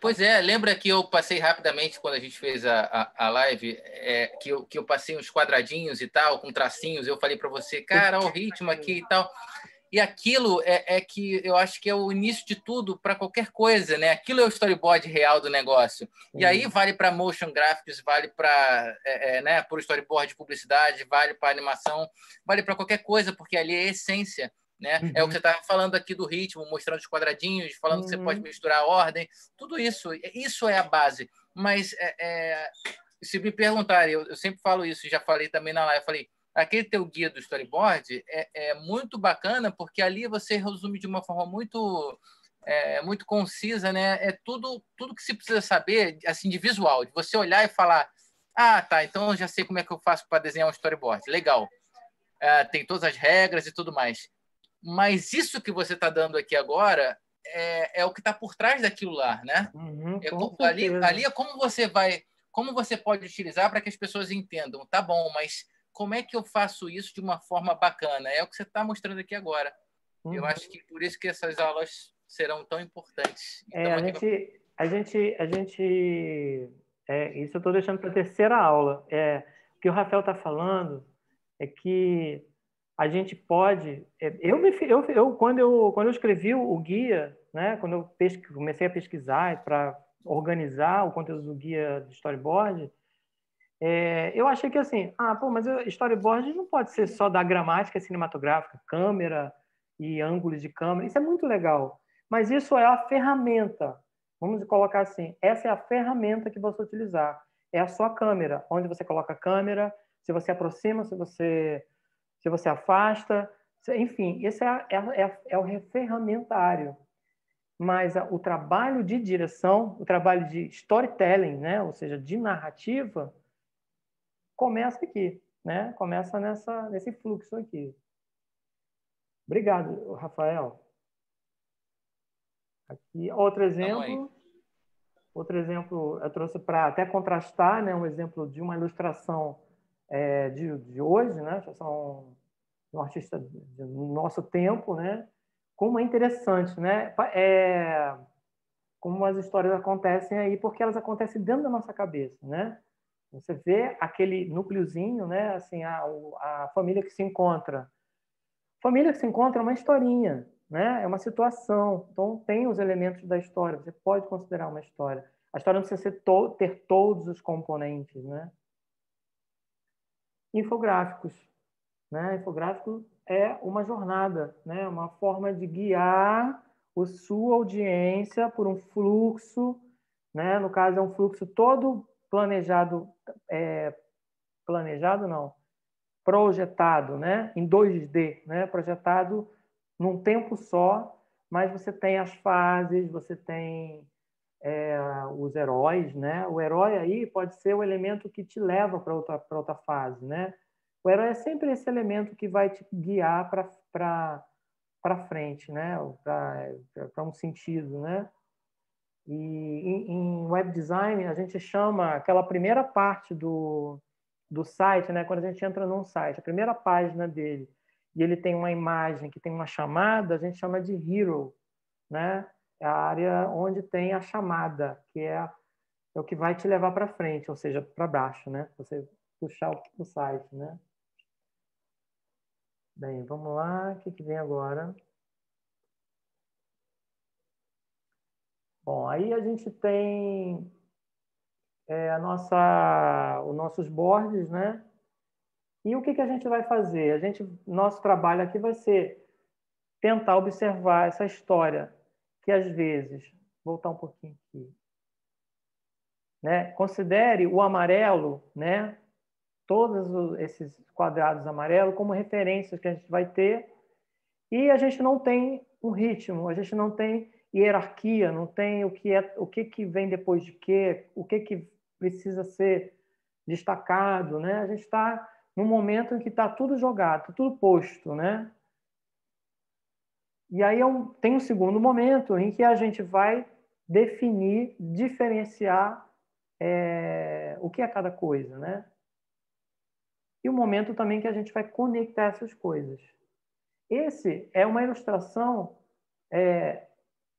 Pois é, lembra que eu passei rapidamente quando a gente fez a live, que eu passei uns quadradinhos e tal, com tracinhos, eu falei para você, cara, olha o ritmo aqui e tal. E aquilo é que eu acho que é o início de tudo para qualquer coisa, né? Aquilo é o storyboard real do negócio. E aí vale para motion graphics, vale para né, para o storyboard de publicidade, vale para animação, vale para qualquer coisa, porque ali é a essência, né? É o que você estava falando aqui do ritmo, mostrando os quadradinhos, falando que você pode misturar a ordem, tudo isso. Isso é a base. Mas se me perguntarem, eu sempre falo isso, já falei também na live, eu falei, aquele teu guia do storyboard é muito bacana, porque ali você resume de uma forma muito concisa, né? É tudo que se precisa saber, assim, de visual, de você olhar e falar, ah, tá, então eu já sei como é que eu faço para desenhar um storyboard. Legal. Tem todas as regras e tudo mais. Mas isso que você está dando aqui agora é o que está por trás daquilo lá, né? Com Ali certeza. é como você pode utilizar para que as pessoas entendam. Tá bom, mas como é que eu faço isso de uma forma bacana? É o que você está mostrando aqui agora. Eu acho que por isso que essas aulas serão tão importantes. Então, A aqui gente, isso eu estou deixando para a terceira aula. O que o Rafael está falando é que a gente pode. Quando eu escrevi o guia, né, quando eu comecei a pesquisar para organizar o conteúdo do guia de storyboard, eu achei que assim, mas storyboard não pode ser só da gramática cinematográfica, câmera e ângulos de câmera. Isso é muito legal, mas isso é a ferramenta. Vamos colocar assim, essa é a ferramenta que você utilizar. É a sua câmera, onde você coloca a câmera, se você aproxima, se você afasta, enfim, esse é o ferramentário. Mas o trabalho de direção, o trabalho de storytelling, né, ou seja, de narrativa, começa aqui, né? Começa nesse fluxo aqui. Obrigado, Rafael. Aqui, estamos aí. Outro exemplo eu trouxe para até contrastar, né? Um exemplo de uma ilustração de hoje, né? São um artista do nosso tempo, né? Como é interessante, né? Como as histórias acontecem aí, porque elas acontecem dentro da nossa cabeça, né? Você vê aquele núcleozinho, né? Assim, a família que se encontra. Família que se encontra é uma historinha, né? É uma situação. Então, tem os elementos da história. Você pode considerar uma história. A história não precisa ter todos os componentes, né? Infográficos, né? Infográfico é uma jornada, né? Uma forma de guiar a sua audiência por um fluxo, né? No caso, é um fluxo todo planejado, planejado não, projetado, né? Em 2D, né? Projetado num tempo só, mas você tem as fases, você tem os heróis, né? O herói aí pode ser o elemento que te leva para outra fase, né? O herói é sempre esse elemento que vai te guiar para frente, né? Para um sentido, né? E em web design a gente chama aquela primeira parte do site, né? Quando a gente entra num site, a primeira página dele, e ele tem uma imagem que tem uma chamada, a gente chama de hero, né? É a área onde tem a chamada, que é o que vai te levar para frente, ou seja, para baixo, né? Você puxar o site, né? Bem, vamos lá, o que vem agora? Bom, aí a gente tem os nossos boards, né? E o que a gente vai fazer? Nosso trabalho aqui vai ser tentar observar essa história que às vezes, voltar um pouquinho aqui, né? Considere o amarelo, né? Todos esses quadrados amarelos como referências que a gente vai ter, e a gente não tem um ritmo, a gente não tem hierarquia, não tem o que vem depois de quê, o que precisa ser destacado, né? A gente está num momento em que está tudo jogado, tá tudo posto, né? E aí tem um segundo momento em que a gente vai definir, diferenciar o que é cada coisa, né? E o momento também que a gente vai conectar essas coisas. Esse é uma ilustração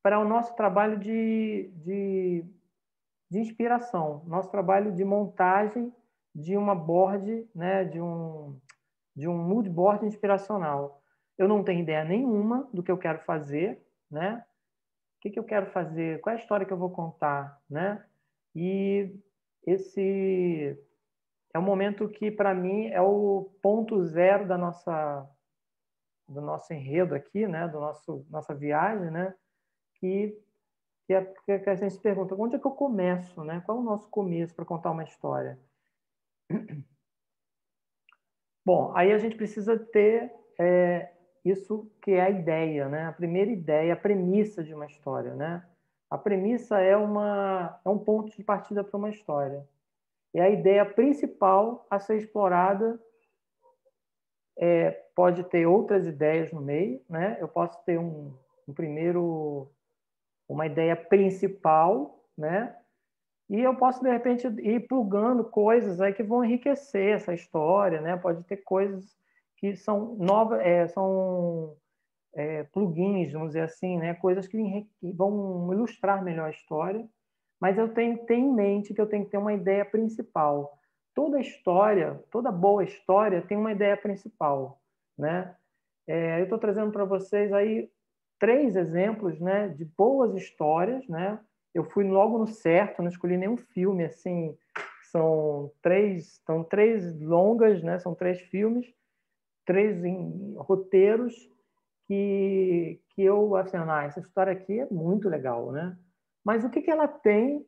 para o nosso trabalho de inspiração, nosso trabalho de montagem de uma board, né, de um mood board inspiracional. eu não tenho ideia nenhuma do que eu quero fazer, né? O que eu quero fazer? Qual é a história que eu vou contar, né? E esse é um momento que, para mim, é o ponto zero do nosso enredo aqui, né? Do nossa viagem, né? Que a gente se pergunta, onde é que eu começo, né? Qual é o nosso começo para contar uma história? Bom, aí a gente precisa ter isso que é a ideia, né? A primeira ideia, a premissa de uma história, né? A premissa é um ponto de partida para uma história. É a ideia principal a ser explorada. Pode ter outras ideias no meio, né? Eu posso ter uma ideia principal, né? E eu posso, de repente, ir plugando coisas aí que vão enriquecer essa história, né? Pode ter coisas que são novas, são plugins, vamos dizer assim, né? Coisas que vão ilustrar melhor a história. Mas eu tenho que ter em mente que eu tenho que ter uma ideia principal. Toda história, toda boa história tem uma ideia principal, né? Eu estou trazendo para vocês aí 3 exemplos, né, de boas histórias, né? Eu fui logo no certo, não escolhi nenhum filme assim. São três longas, né? São 3 filmes, 3 roteiros que eu assim, essa história aqui é muito legal, né? Mas o que ela tem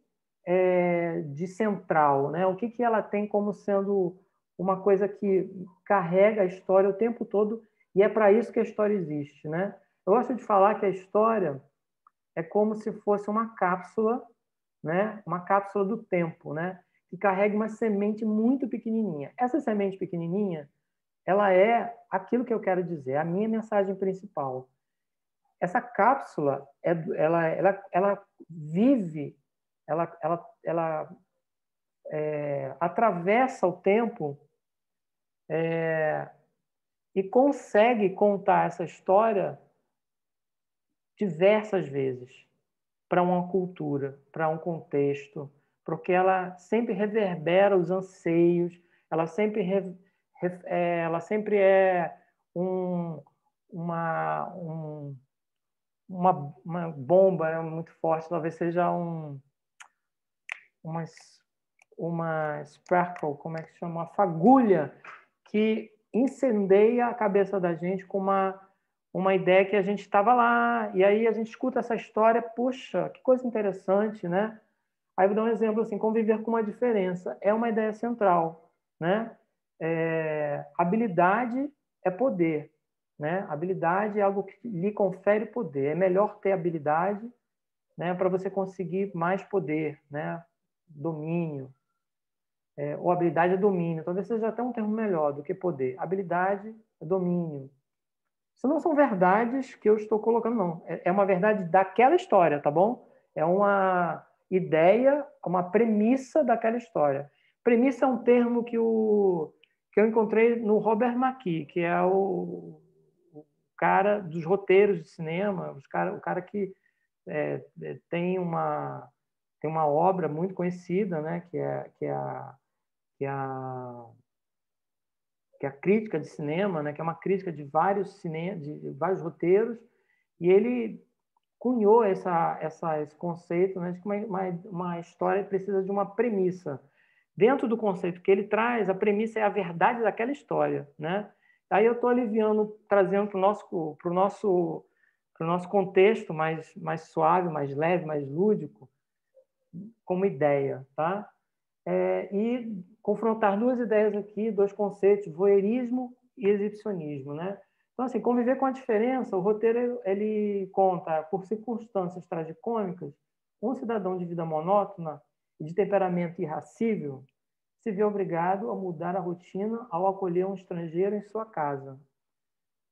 de central, né? O que ela tem como sendo uma coisa que carrega a história o tempo todo, e é para isso que a história existe, né? Eu gosto de falar que a história é como se fosse uma cápsula, né? Uma cápsula do tempo, né? Que carrega uma semente muito pequenininha. Essa semente pequenininha, ela é aquilo que eu quero dizer, a minha mensagem principal. Essa cápsula, ela vive, ela atravessa o tempo e consegue contar essa história diversas vezes para uma cultura, para um contexto, porque ela sempre reverbera os anseios, ela sempre é um, uma bomba, né, muito forte, talvez seja uma, uma sparkle, como é que chama? Uma fagulha que incendeia a cabeça da gente com uma ideia que a gente estava lá, e aí a gente escuta essa história, puxa, que coisa interessante, né? Aí eu vou dar um exemplo assim, conviver com uma diferença é uma ideia central, né? Habilidade é poder, né? Habilidade é algo que lhe confere poder. É melhor ter habilidade, né, para você conseguir mais poder, né? Domínio. Ou habilidade é domínio. Talvez seja até um termo melhor do que poder. Habilidade é domínio. Isso não são verdades que eu estou colocando, não. É uma verdade daquela história, tá bom? É uma ideia, uma premissa daquela história. Premissa é um termo que eu encontrei no Robert McKee, que é o cara dos roteiros de cinema, o cara que tem uma obra muito conhecida, né? Que é a crítica de cinema, né? Que é uma crítica de de vários roteiros, e ele cunhou esse conceito, né, de que uma história precisa de uma premissa. Dentro do conceito que ele traz, a premissa é a verdade daquela história, né? Aí eu estou aliviando, trazendo para o nosso contexto mais suave, mais leve, mais lúdico, como ideia, tá? E confrontar 2 ideias aqui, 2 conceitos, voyeurismo e exibicionismo, né? Então, assim, conviver com a diferença, o roteiro ele conta, por circunstâncias tragicômicas, um cidadão de vida monótona e de temperamento irascível se vê obrigado a mudar a rotina ao acolher um estrangeiro em sua casa,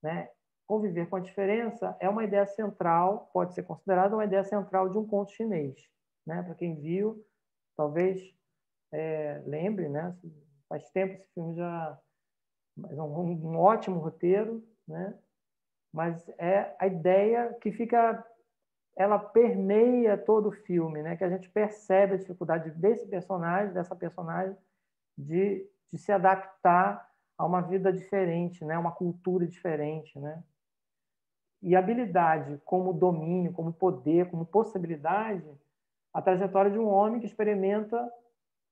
né? Conviver com a diferença é uma ideia central, pode ser considerada uma ideia central de um conto chinês, né? Para quem viu, talvez lembre, né? Faz tempo esse filme já, mas é um ótimo roteiro, né? Mas é a ideia que fica, ela permeia todo o filme, né? Que a gente percebe a dificuldade dessa personagem de se adaptar a uma vida diferente, né? Uma cultura diferente, né? e habilidade como domínio, como poder, como possibilidade, a trajetória de um homem que experimenta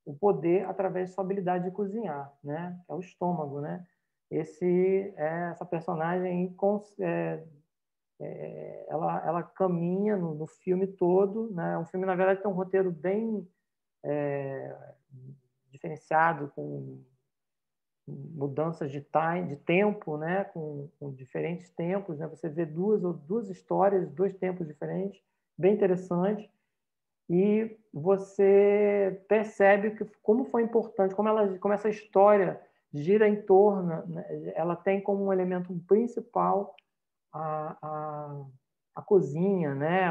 o poder através de sua habilidade de cozinhar, né? Que é o estômago, né? Essa personagem ela caminha no filme todo, né? O filme, na verdade, tem um roteiro bem diferenciado, com mudanças de tempo, né? Com diferentes tempos, né? Você vê duas histórias, dois tempos diferentes, bem interessante, e você percebe como foi importante, como essa história gira em torno, né? Ela tem como um elemento principal a, a, a cozinha, né?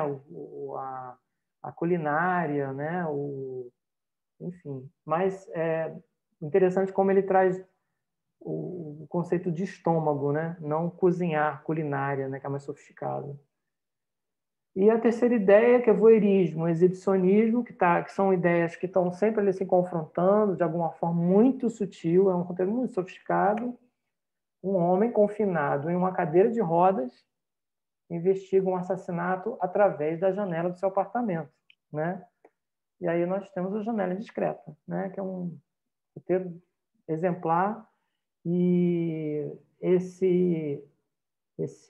A culinária, né? Enfim, mas é interessante como ele traz o conceito de estômago, né? Não cozinhar, culinária, né? Que é mais sofisticado. E a terceira ideia, que é voyeurismo, exibicionismo, que são ideias que estão sempre ali se confrontando de alguma forma muito sutil, é um conteúdo muito sofisticado. Um homem confinado em uma cadeira de rodas investiga um assassinato através da janela do seu apartamento, né? E aí nós temos a Janela Indiscreta, né? Que é um roteiro exemplar, e esse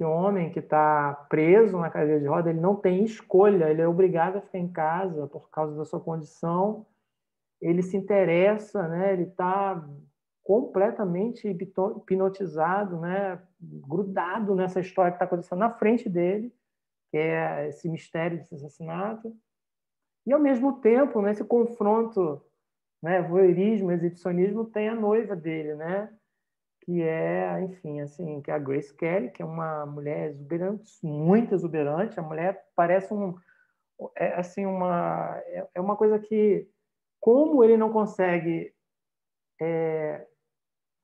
homem que está preso na cadeira de roda, ele não tem escolha, ele é obrigado a ficar em casa por causa da sua condição. Ele se interessa, né? Ele está completamente hipnotizado, né? Grudado nessa história que está acontecendo na frente dele, que é esse mistério desse assassinato. E, ao mesmo tempo, nesse confronto, né, voyeurismo, exibicionismo, tem a noiva dele, né? Que é, enfim, assim, que é a Grace Kelly, que é uma mulher exuberante, muito exuberante. A mulher parece assim, é uma coisa que, como ele não consegue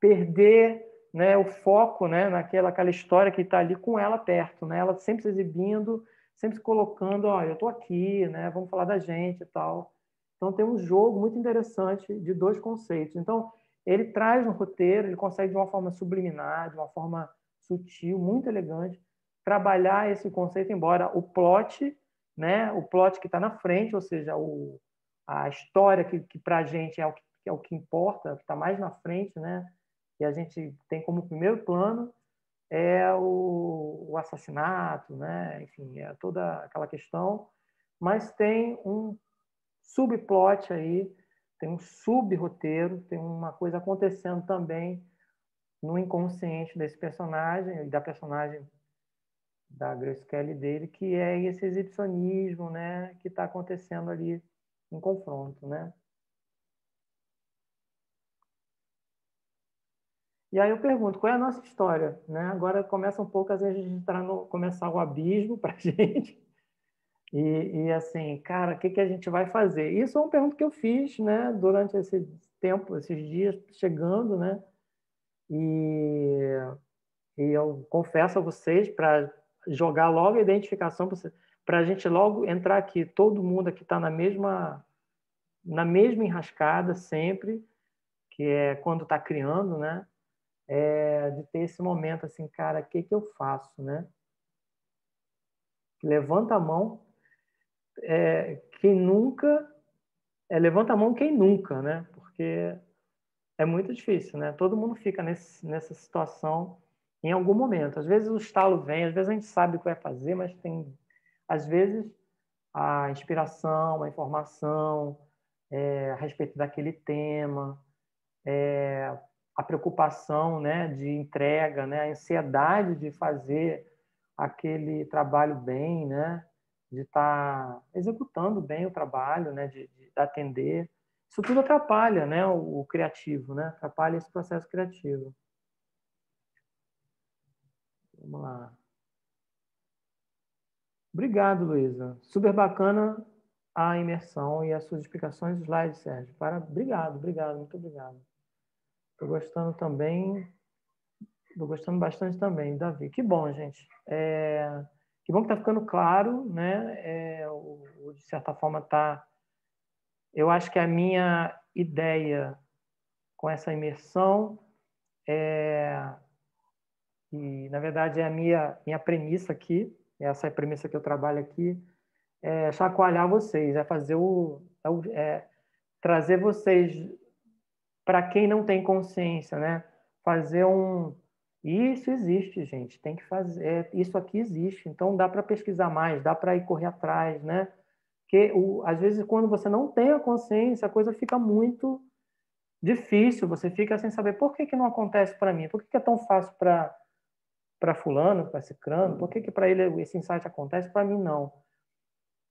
perder, né, o foco, né, aquela história que está ali com ela perto, né? Ela sempre se exibindo, sempre se colocando, ó, eu estou aqui, né? Vamos falar da gente e tal. Então tem um jogo muito interessante de dois conceitos. Então ele traz no roteiro, ele consegue de uma forma subliminar, de uma forma sutil, muito elegante, trabalhar esse conceito, embora o plot, né, o plot que está na frente, ou seja, a história que para a gente é o que importa, que está mais na frente, né? Que a gente tem como primeiro plano é o assassinato, né? Enfim, é toda aquela questão, mas tem um subplot aí, tem um sub-roteiro, tem uma coisa acontecendo também no inconsciente desse personagem, da personagem da Grace Kelly dele, que é esse exibicionismo, né? Que está acontecendo ali em confronto, né? E aí eu pergunto, qual é a nossa história? Né? Agora começa um pouco, às vezes, a gente começar o abismo para a gente. Assim, cara, o que a gente vai fazer? Isso é uma pergunta que eu fiz, né, durante esse tempo, esses dias chegando, né? E, e eu confesso a vocês, para jogar logo a identificação, para a gente logo entrar aqui, todo mundo aqui está na mesma enrascada sempre, que é quando está criando, né? De ter esse momento assim, cara, o que eu faço, né? Levanta a mão, quem nunca, levanta a mão quem nunca, né? Porque é muito difícil, né? Todo mundo fica nessa situação em algum momento. Às vezes o estalo vem, às vezes a gente sabe o que vai fazer, mas às vezes, a inspiração, a informação a respeito daquele tema, a preocupação, né, de entrega, né, a ansiedade de fazer aquele trabalho bem, né, de estar executando bem o trabalho, né, de atender. Isso tudo atrapalha, né, o criativo, né, atrapalha esse processo criativo. Vamos lá. Obrigado, Luísa. Super bacana a imersão e as suas explicações, os slides, Sérgio. Obrigado, muito obrigado. Estou gostando também. Estou gostando bastante também, Davi. Que bom, gente. Que bom que está ficando claro, né? De certa forma, tá. Eu acho que a minha ideia com essa imersão é na verdade, é a minha premissa aqui, essa é a premissa que eu trabalho aqui, é chacoalhar vocês, é fazer trazer vocês para quem não tem consciência, né? Fazer isso existe, gente. Tem que fazer. Isso aqui existe. Então dá para pesquisar mais, dá para ir correr atrás, né? Porque às vezes quando você não tem a consciência, a coisa fica muito difícil. Você fica sem saber por que não acontece para mim, por que é tão fácil para fulano, para cicrano, por que para ele esse insight acontece, para mim não.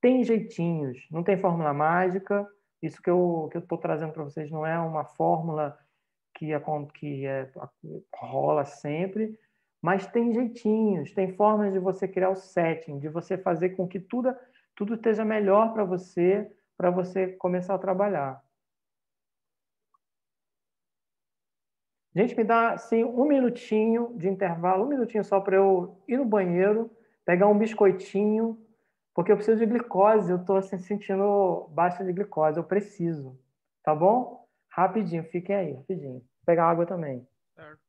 Tem jeitinhos, não tem fórmula mágica. Isso que eu estou trazendo para vocês não é uma fórmula rola sempre, mas tem jeitinhos, tem formas de você criar o setting, de você fazer com que tudo esteja melhor para você começar a trabalhar. Gente, me dá assim, um minutinho de intervalo, um minutinho só para eu ir no banheiro, pegar um biscoitinho, porque eu preciso de glicose, eu estou assim, sentindo baixa de glicose, eu preciso. Tá bom? Rapidinho, fiquem aí, rapidinho. Vou pegar água também. Certo.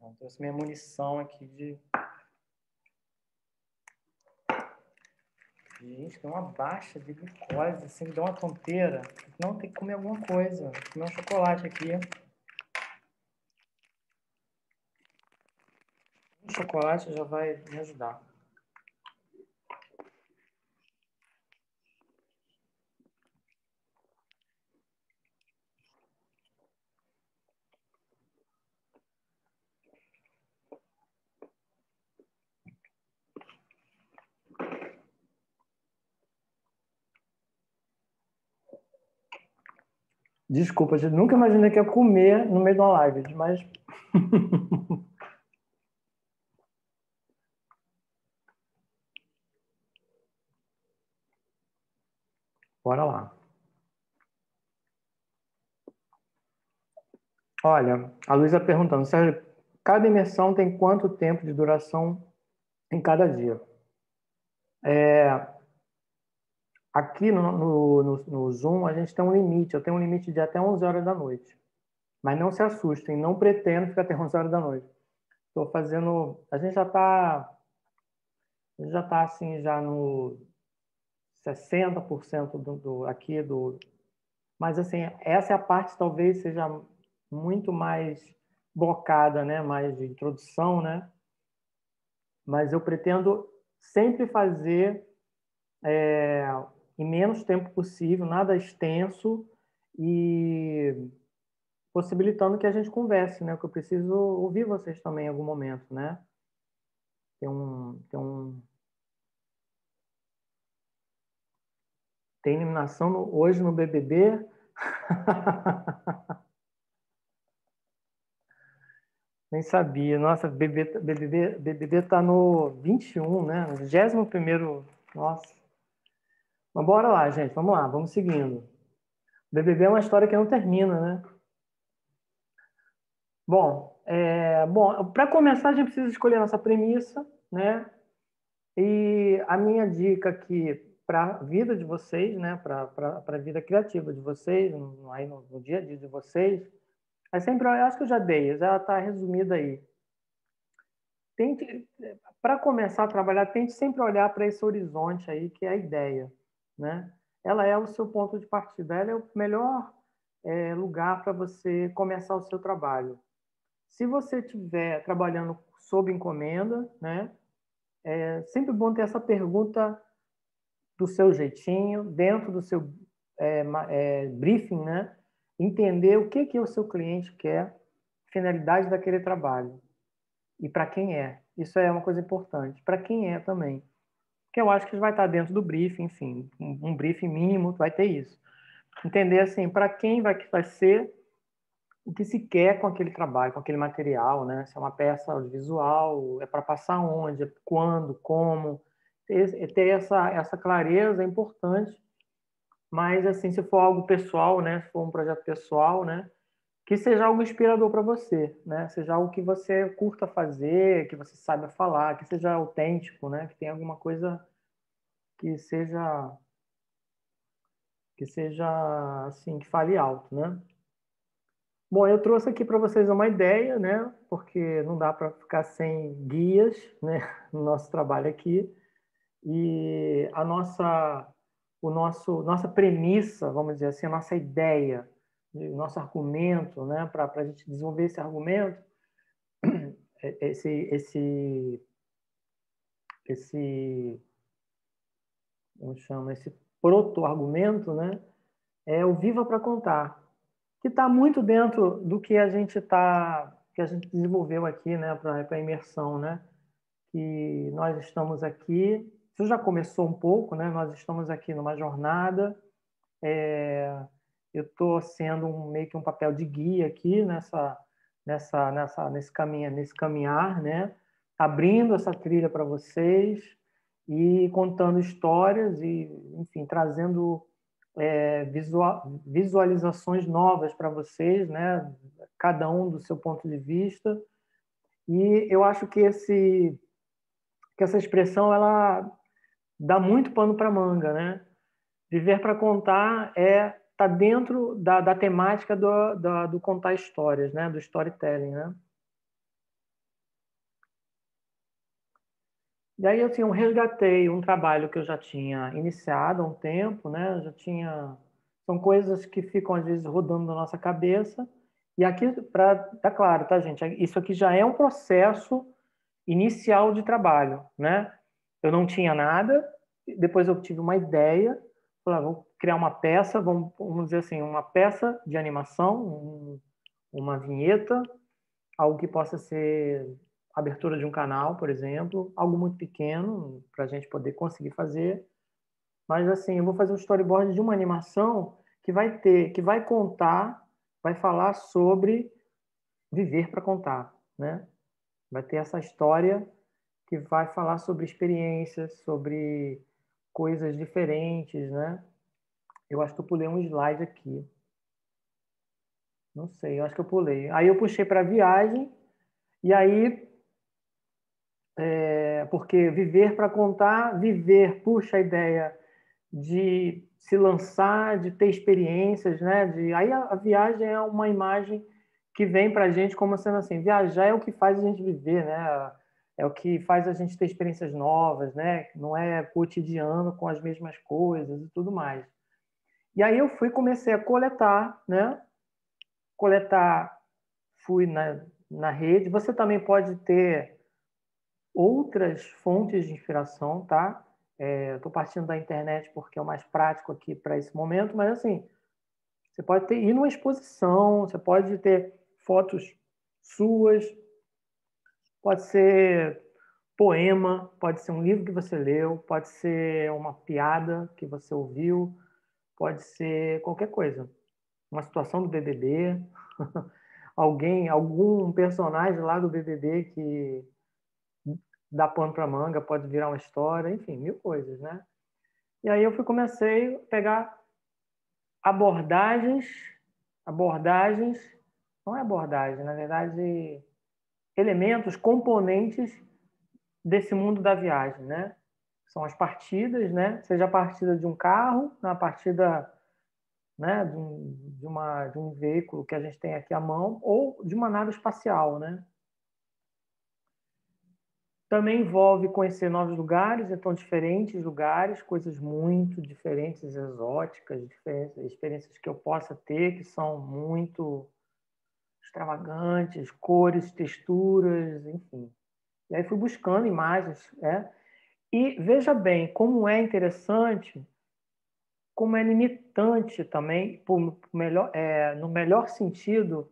Eu trouxe minha munição aqui de... Gente, tem uma baixa de glicose, assim, dá uma tonteira. Não, tem que comer alguma coisa. Vou comer um chocolate aqui. Um chocolate já vai me ajudar. Desculpa, gente, nunca imaginei que ia comer no meio de uma live, mas... Bora lá. Olha, a Luísa perguntando, Sérgio, cada imersão tem quanto tempo de duração em cada dia? Aqui no Zoom, a gente tem um limite. Eu tenho um limite de até 11 horas da noite. Mas não se assustem, não pretendo ficar até 11 horas da noite. Estou fazendo... A gente já tá assim, já no 60% aqui do... Mas, assim, essa é a parte, talvez, seja muito mais blocada, né? Mais de introdução, né? Mas eu pretendo sempre fazer em menos tempo possível, nada extenso e possibilitando que a gente converse, né? Que eu preciso ouvir vocês também em algum momento, né? Tem eliminação hoje no BBB. Nem sabia. Nossa, BBB tá no 21, né? No 21º. Nossa. Mas bora lá, gente. Vamos lá, vamos seguindo. BBB é uma história que não termina, né? Bom, para começar, a gente precisa escolher a nossa premissa, né? E a minha dica aqui para a vida de vocês, né? Para a vida criativa de vocês, aí no dia a dia de vocês, é sempre, eu acho que eu já dei, já está resumida aí. Tente, para começar a trabalhar, tente sempre olhar para esse horizonte aí, que é a ideia, né? Ela é o seu ponto de partida, ela é o melhor lugar para você começar o seu trabalho. Se você estiver trabalhando sob encomenda, né? É sempre bom ter essa pergunta do seu jeitinho, dentro do seu briefing, né? Entender o que o seu cliente quer, finalidade daquele trabalho e para quem é. Isso é uma coisa importante. Para quem é também. Porque eu acho que vai estar dentro do briefing, enfim, um briefing mínimo vai ter isso. Entender assim, para quem vai ser o que se quer com aquele trabalho, com aquele material, né? Se é uma peça audiovisual, é para passar onde, quando, como. Ter essa clareza é importante, mas assim, se for algo pessoal, né? Se for um projeto pessoal, né? Que seja algo inspirador para você, né? Seja algo que você curta fazer, que você saiba falar, que seja autêntico, né? Que tenha alguma coisa que seja assim, que fale alto, né? Bom, eu trouxe aqui para vocês uma ideia, né? Porque não dá para ficar sem guias, né? No nosso trabalho aqui. E nossa premissa, vamos dizer assim, a nossa ideia, o nosso argumento, né? Para a gente desenvolver esse argumento, esse, como chama, esse proto-argumento, né? É o Viva para Contar, que está muito dentro do que a gente desenvolveu aqui, né, para a imersão, né? Que nós estamos aqui, isso já começou um pouco, né? Nós estamos aqui numa jornada. Eu estou sendo meio que um papel de guia aqui nesse caminhar, né? Abrindo essa trilha para vocês e contando histórias e, enfim, trazendo visualizações novas para vocês, né? Cada um do seu ponto de vista. E eu acho que essa expressão ela dá muito pano para manga, né? Viver para contar tá dentro da temática do contar histórias, né? Do storytelling, né? E aí assim, eu resgatei um trabalho que eu já tinha iniciado há um tempo, né? São coisas que ficam às vezes rodando na nossa cabeça. E aqui, tá claro, tá, gente? Isso aqui já é um processo inicial de trabalho, né? Eu não tinha nada, depois eu tive uma ideia, falei, vou criar uma peça, vamos dizer assim, uma peça de animação, uma vinheta, algo que possa ser abertura de um canal, por exemplo, algo muito pequeno para a gente poder conseguir fazer. Mas assim, eu vou fazer um storyboard de uma animação que vai contar, vai falar sobre viver para contar, né? Vai ter essa história que vai falar sobre experiências, sobre coisas diferentes, né? Eu acho que eu pulei um slide aqui. Não sei, eu acho que eu pulei. Aí eu puxei para viagem, e aí, porque viver para contar, viver puxa a ideia de se lançar, de ter experiências, né? Aí a viagem é uma imagem que vem para a gente como sendo assim, viajar é o que faz a gente viver, né? É o que faz a gente ter experiências novas, né? Não é cotidiano com as mesmas coisas e tudo mais. E aí eu comecei a coletar, né? Coletar, fui na rede. Você também pode ter outras fontes de inspiração, tá? Estou partindo da internet porque é o mais prático aqui para esse momento, mas assim, você pode ir numa exposição, você pode ter fotos suas, pode ser poema, pode ser um livro que você leu, pode ser uma piada que você ouviu, pode ser qualquer coisa. Uma situação do BBB, algum personagem lá do BBB que dá pano para manga, pode virar uma história, enfim, mil coisas, né? E aí eu comecei a pegar abordagens, não é abordagem, na verdade, elementos, componentes desse mundo da viagem, né? São as partidas, né? Seja a partida de um carro, a partida, né, de um veículo que a gente tem aqui à mão, ou de uma nave espacial, né? Também envolve conhecer novos lugares, então diferentes lugares, coisas muito diferentes, exóticas, diferentes, experiências que eu possa ter que são muito extravagantes, cores, texturas, enfim. E aí fui buscando imagens, né? E veja bem como é interessante, como é limitante também, no melhor sentido,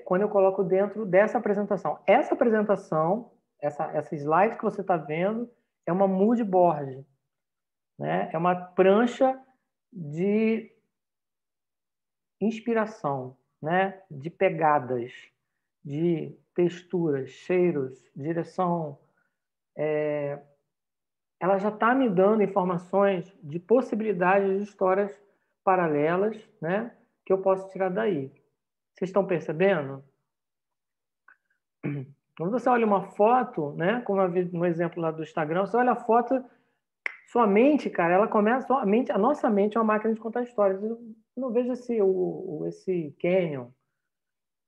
quando eu coloco dentro dessa apresentação. Essa apresentação, essa slide que você está vendo, é uma mood board, né? É uma prancha de inspiração, né? De pegadas, de texturas, cheiros, direção. Ela já está me dando informações de possibilidades de histórias paralelas, né? Que eu posso tirar daí. Vocês estão percebendo? Quando você olha uma foto, né? Como eu vi no exemplo lá do Instagram, você olha a foto, sua mente, cara, ela começa. A nossa mente é uma máquina de contar histórias. Eu não vejo esse canyon,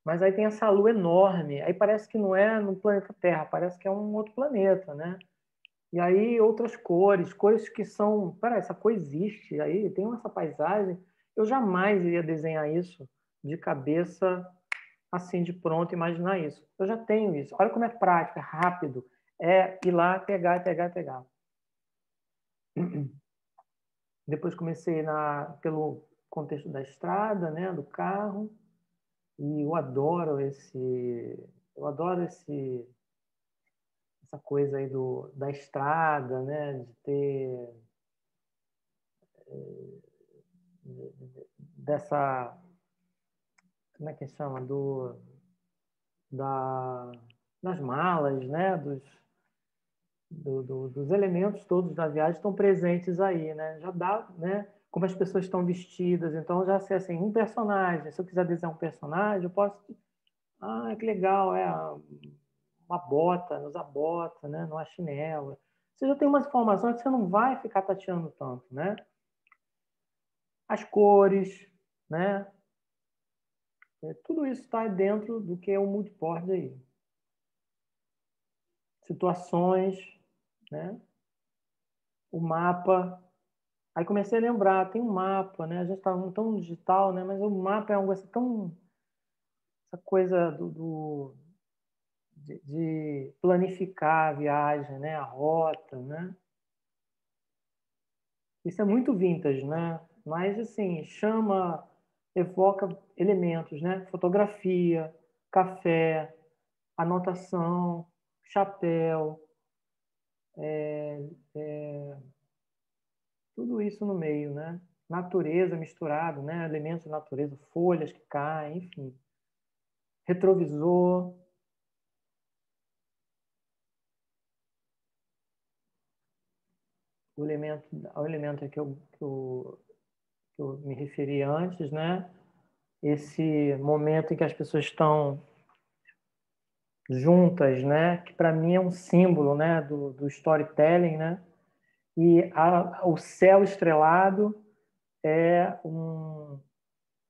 mas aí tem essa lua enorme. Aí parece que não é no planeta Terra, parece que é um outro planeta, né? E aí outras cores que são. Peraí, essa cor existe. Aí tem essa paisagem. Eu jamais iria desenhar isso de cabeça assim de pronto, imaginar isso. Eu já tenho isso. Olha como é prático, é rápido. É ir lá, pegar, pegar, pegar. Depois comecei pelo contexto da estrada, né, do carro. E eu adoro essa coisa aí da estrada, né, de ter dessa, como é que chama, da, das malas, né, dos elementos todos da viagem estão presentes aí, né? Já dá, né? Como as pessoas estão vestidas, então já sei assim, um personagem. Se eu quiser desenhar um personagem, eu posso, que legal, uma bota, usar bota, né? Não é chinelo. Você já tem umas informações que você não vai ficar tateando tanto, né? As cores, né? Tudo isso está dentro do que é o mood board aí. Situações, né? O mapa. Aí comecei a lembrar, tem um mapa, né? A gente está tão digital, né? Mas o mapa é algo assim tão... Essa coisa de planificar a viagem, né? A rota, né? Isso é muito vintage, né? Mas, assim, evoca elementos, né? Fotografia, café, anotação, chapéu, tudo isso no meio, né? Natureza misturado, né? Elementos da natureza, folhas que caem, enfim. Retrovisor. o elemento que eu me referi antes, né? Esse momento em que as pessoas estão juntas, né? Que para mim é um símbolo, né? Do storytelling, né? E o céu estrelado é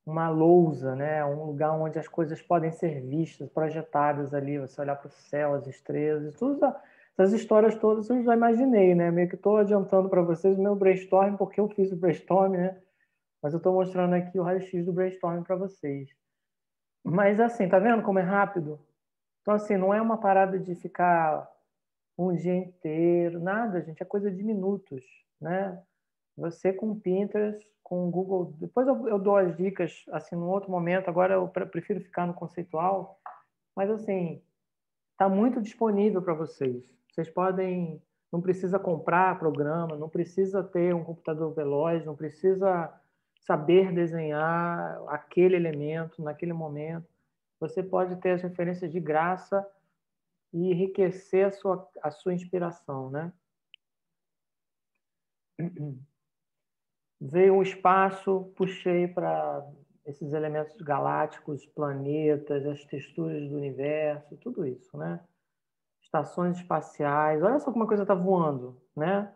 uma lousa, né? Um lugar onde as coisas podem ser vistas, projetadas ali. Você olhar para o céu, as estrelas, essas histórias todas eu já imaginei, né? Meio que estou adiantando para vocês o meu brainstorm, porque eu fiz o brainstorm, né? Mas eu estou mostrando aqui o raio-x do brainstorm para vocês. Mas assim, tá vendo como é rápido? Então, assim, não é uma parada de ficar um dia inteiro, nada, gente, é coisa de minutos, né? Você com o Pinterest, com o Google, depois eu dou as dicas, assim, num outro momento, agora eu prefiro ficar no conceitual, mas, assim, está muito disponível para vocês. Vocês podem, não precisa comprar programa, não precisa ter um computador veloz, não precisa saber desenhar aquele elemento naquele momento. Você pode ter as referências de graça e enriquecer a sua inspiração, né? Veio um espaço, puxei para esses elementos galácticos, planetas, as texturas do universo, tudo isso, né? Estações espaciais. Olha só como a coisa está voando, né?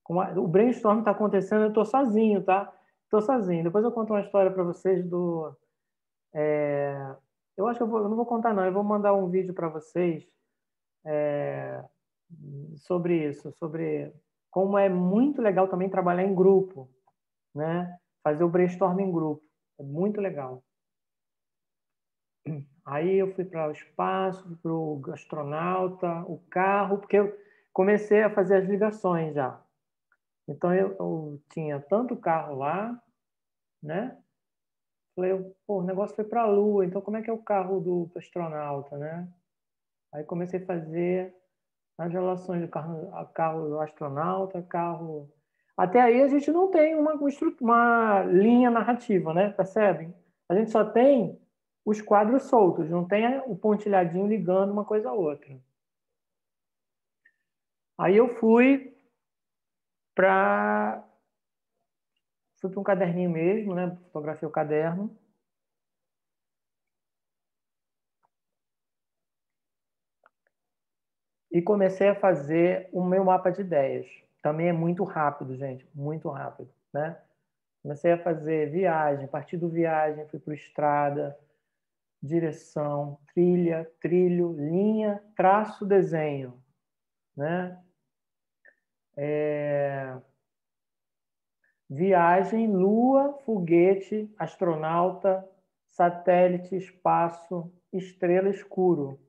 O brainstorm está acontecendo, eu estou sozinho, tá? Estou sozinho. Depois eu conto uma história para vocês do... eu acho que eu não vou contar, não. Eu vou mandar um vídeo para vocês sobre isso, sobre como é muito legal também trabalhar em grupo, né? Fazer o brainstorm em grupo. É muito legal. Aí eu fui para o espaço, para o astronauta, o carro, porque eu comecei a fazer as ligações já. Então eu tinha tanto carro lá, né? Falei, pô, o negócio foi para a Lua, então como é que é o carro do astronauta, né? Aí comecei a fazer as relações do carro do astronauta, carro. Até aí a gente não tem uma linha narrativa, né? Percebem? A gente só tem os quadros soltos, não tem o pontilhadinho ligando uma coisa a outra. Aí eu para um caderninho mesmo, né? Fotografei o caderno. E comecei a fazer o meu mapa de ideias. Também é muito rápido, gente, muito rápido, né? Comecei a fazer viagem, a partir do viagem fui para estrada, direção, trilha, trilho, linha, traço, desenho, né? Viagem, lua, foguete, astronauta, satélite, espaço, estrela, escuro.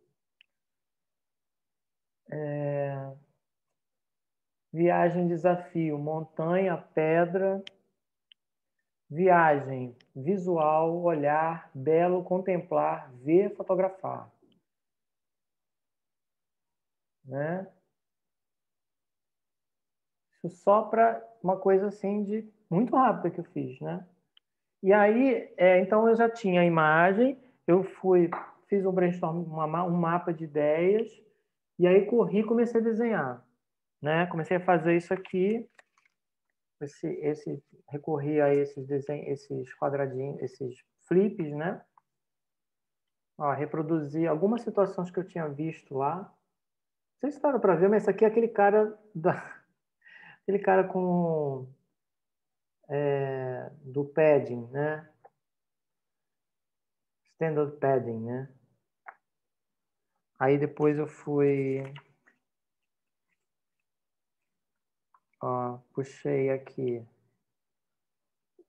Viagem, desafio, montanha, pedra. Viagem, visual, olhar, belo, contemplar, ver, fotografar. Né? Isso só para uma coisa assim de muito rápida que eu fiz, né? E aí, então eu já tinha a imagem, fiz um brainstorm, um mapa de ideias, e aí corri e comecei a desenhar, né? Comecei a fazer isso aqui, recorri a esses desenhos, esses quadradinhos, esses flips, né? Ó, reproduzi algumas situações que eu tinha visto lá. Vocês param para ver, mas esse aqui é aquele cara aquele cara com do padding, né? Stand-up padding, né? Aí depois eu puxei aqui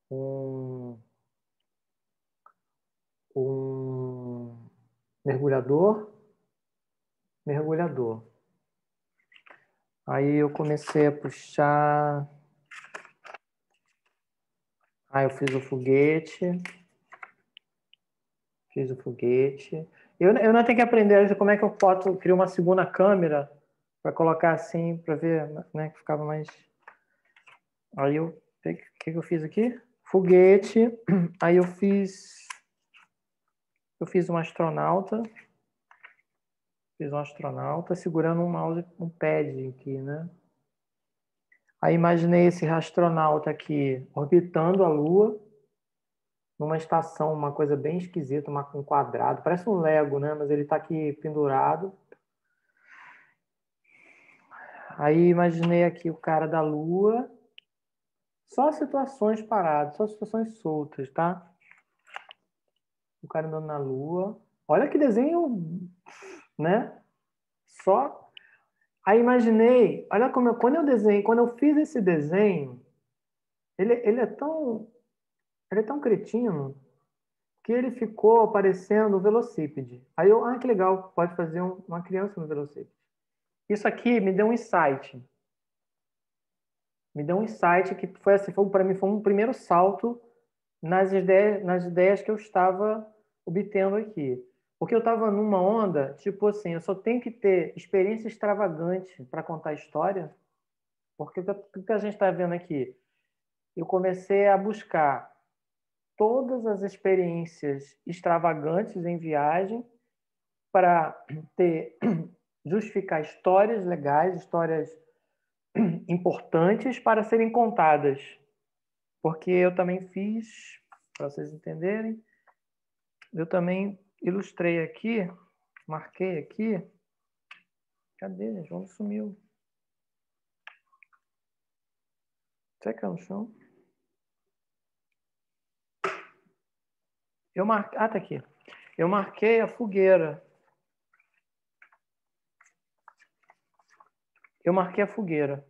um mergulhador. Aí eu comecei a puxar. Aí eu fiz o foguete. Eu não tenho que aprender como é que eu crio uma segunda câmera para colocar assim, para ver, né, que ficava mais. Aí o que eu fiz aqui? Foguete. Aí eu fiz um astronauta. Fiz um astronauta segurando um mouse, um pad aqui, né? Aí imaginei esse astronauta aqui orbitando a Lua, numa estação, uma coisa bem esquisita, um quadrado, parece um Lego, né? Mas ele está aqui pendurado. Aí imaginei aqui o cara da Lua, só situações paradas, só situações soltas, tá? O cara andando na Lua. Olha que desenho, né? Só. Aí imaginei, olha como quando eu desenhei, quando eu fiz esse desenho, ele é tão cretino que ele ficou parecendo um velocípede. Aí eu, que legal, pode fazer uma criança no velocípede. Isso aqui me deu um insight. Me deu um insight que foi assim, para mim foi um primeiro salto nas ideias que eu estava obtendo aqui. Porque eu estava numa onda, tipo assim, eu só tenho que ter experiência extravagante para contar história. Porque o que a gente está vendo aqui? Eu comecei a buscar todas as experiências extravagantes em viagem para ter justificar histórias legais, histórias importantes para serem contadas. Porque eu também fiz, para vocês entenderem, eu também ilustrei aqui, marquei aqui. Cadê, gente? Onde sumiu? Será que é no chão? Ah, tá aqui. Eu marquei a fogueira. Eu marquei a fogueira.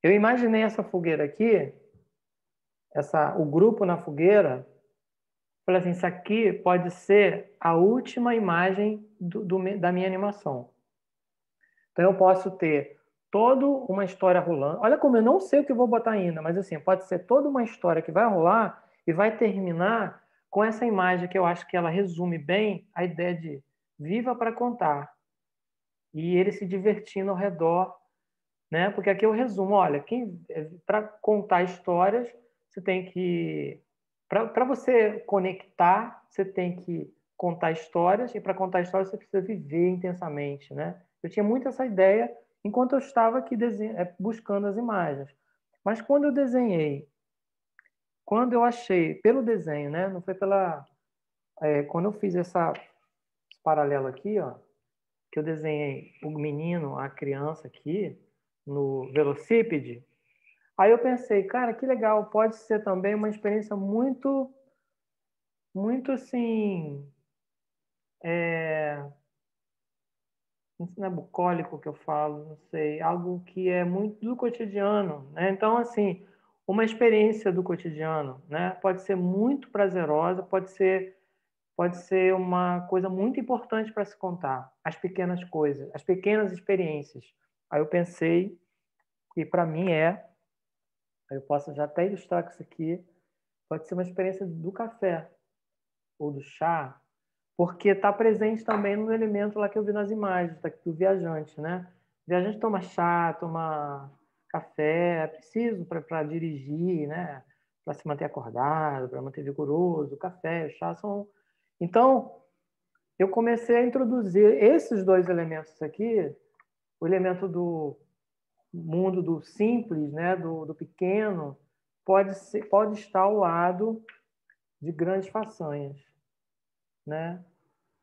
Eu imaginei essa fogueira aqui, o grupo na fogueira. Falei assim, isso aqui pode ser a última imagem da minha animação. Então eu posso ter toda uma história rolando. Olha como eu não sei o que eu vou botar ainda, mas assim, pode ser toda uma história que vai rolar e vai terminar com essa imagem que eu acho que ela resume bem a ideia de viva para contar. E ele se divertindo ao redor, né? Porque aqui eu resumo, olha, para contar histórias, você tem que para você conectar, você tem que contar histórias, e para contar histórias você precisa viver intensamente, né? Eu tinha muito essa ideia enquanto eu estava aqui buscando as imagens. Mas quando eu desenhei, quando eu achei, pelo desenho, né? Não foi quando eu fiz esse paralelo aqui, ó, que eu desenhei o menino, a criança aqui, no velocípede, aí eu pensei, cara, que legal, pode ser também uma experiência muito, muito assim, não é bucólico que eu falo, não sei, algo que é muito do cotidiano, né? Então, assim, uma experiência do cotidiano, né? Pode ser muito prazerosa, pode ser uma coisa muito importante para se contar, as pequenas coisas, as pequenas experiências. Aí eu pensei que para mim eu posso já até ilustrar com isso aqui, pode ser uma experiência do café ou do chá, porque está presente também no elemento lá que eu vi nas imagens, do viajante, né? O viajante toma chá, toma café, é preciso para dirigir, né? Para se manter acordado, para manter vigoroso. O café, o chá são... Então, eu comecei a introduzir esses dois elementos aqui, o elemento do mundo do simples, né? Do pequeno, pode estar ao lado de grandes façanhas, né?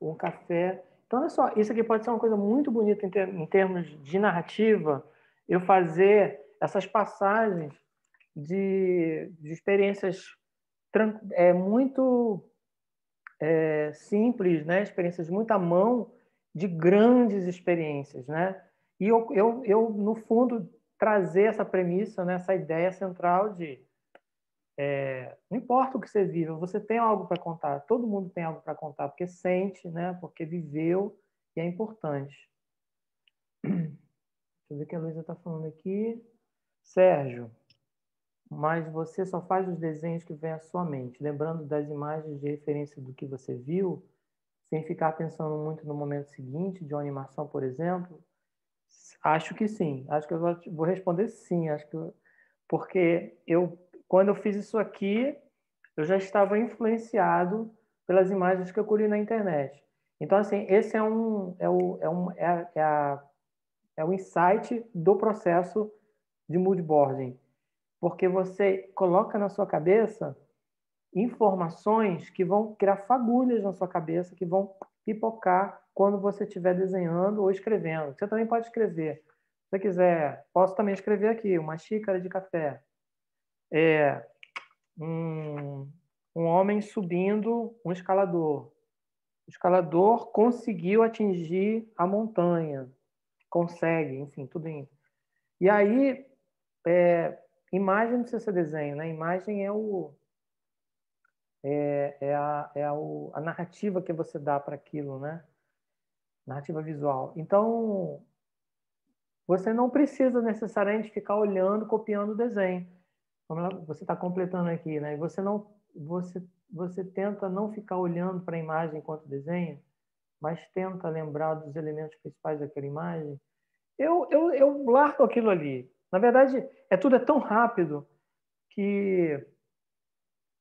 Um café. Então, olha só, isso aqui pode ser uma coisa muito bonita em termos de narrativa, eu fazer essas passagens de experiências muito simples, né? Experiências muito à mão de grandes experiências, né? E no fundo, trazer essa premissa, né? Essa ideia central de não importa o que você viva, você tem algo para contar. Todo mundo tem algo para contar, porque sente, né? Porque viveu e é importante. Deixa eu ver o que a Luísa está falando aqui. Sérgio, mas você só faz os desenhos que vêm à sua mente, lembrando das imagens de referência do que você viu, sem ficar pensando muito no momento seguinte, de uma animação, por exemplo? Acho que sim. Acho que eu vou responder sim. Porque quando eu fiz isso aqui, eu já estava influenciado pelas imagens que eu colhi na internet. Então, assim, esse é o insight do processo de mood boarding, porque você coloca na sua cabeça informações que vão criar fagulhas na sua cabeça, que vão pipocar quando você estiver desenhando ou escrevendo. Você também pode escrever. Se você quiser, posso também escrever aqui, uma xícara de café. Um homem subindo um escalador. O escalador conseguiu atingir a montanha. Consegue, enfim, tudo isso. E aí, imagem não precisa ser desenho, né? Imagem a narrativa que você dá para aquilo, né? Narrativa visual. Então, você não precisa necessariamente ficar olhando, copiando o desenho. Como você está completando aqui, né? E você tenta não ficar olhando para a imagem enquanto desenha, mas tenta lembrar dos elementos principais daquela imagem. Eu largo aquilo ali. Na verdade, tudo é tão rápido que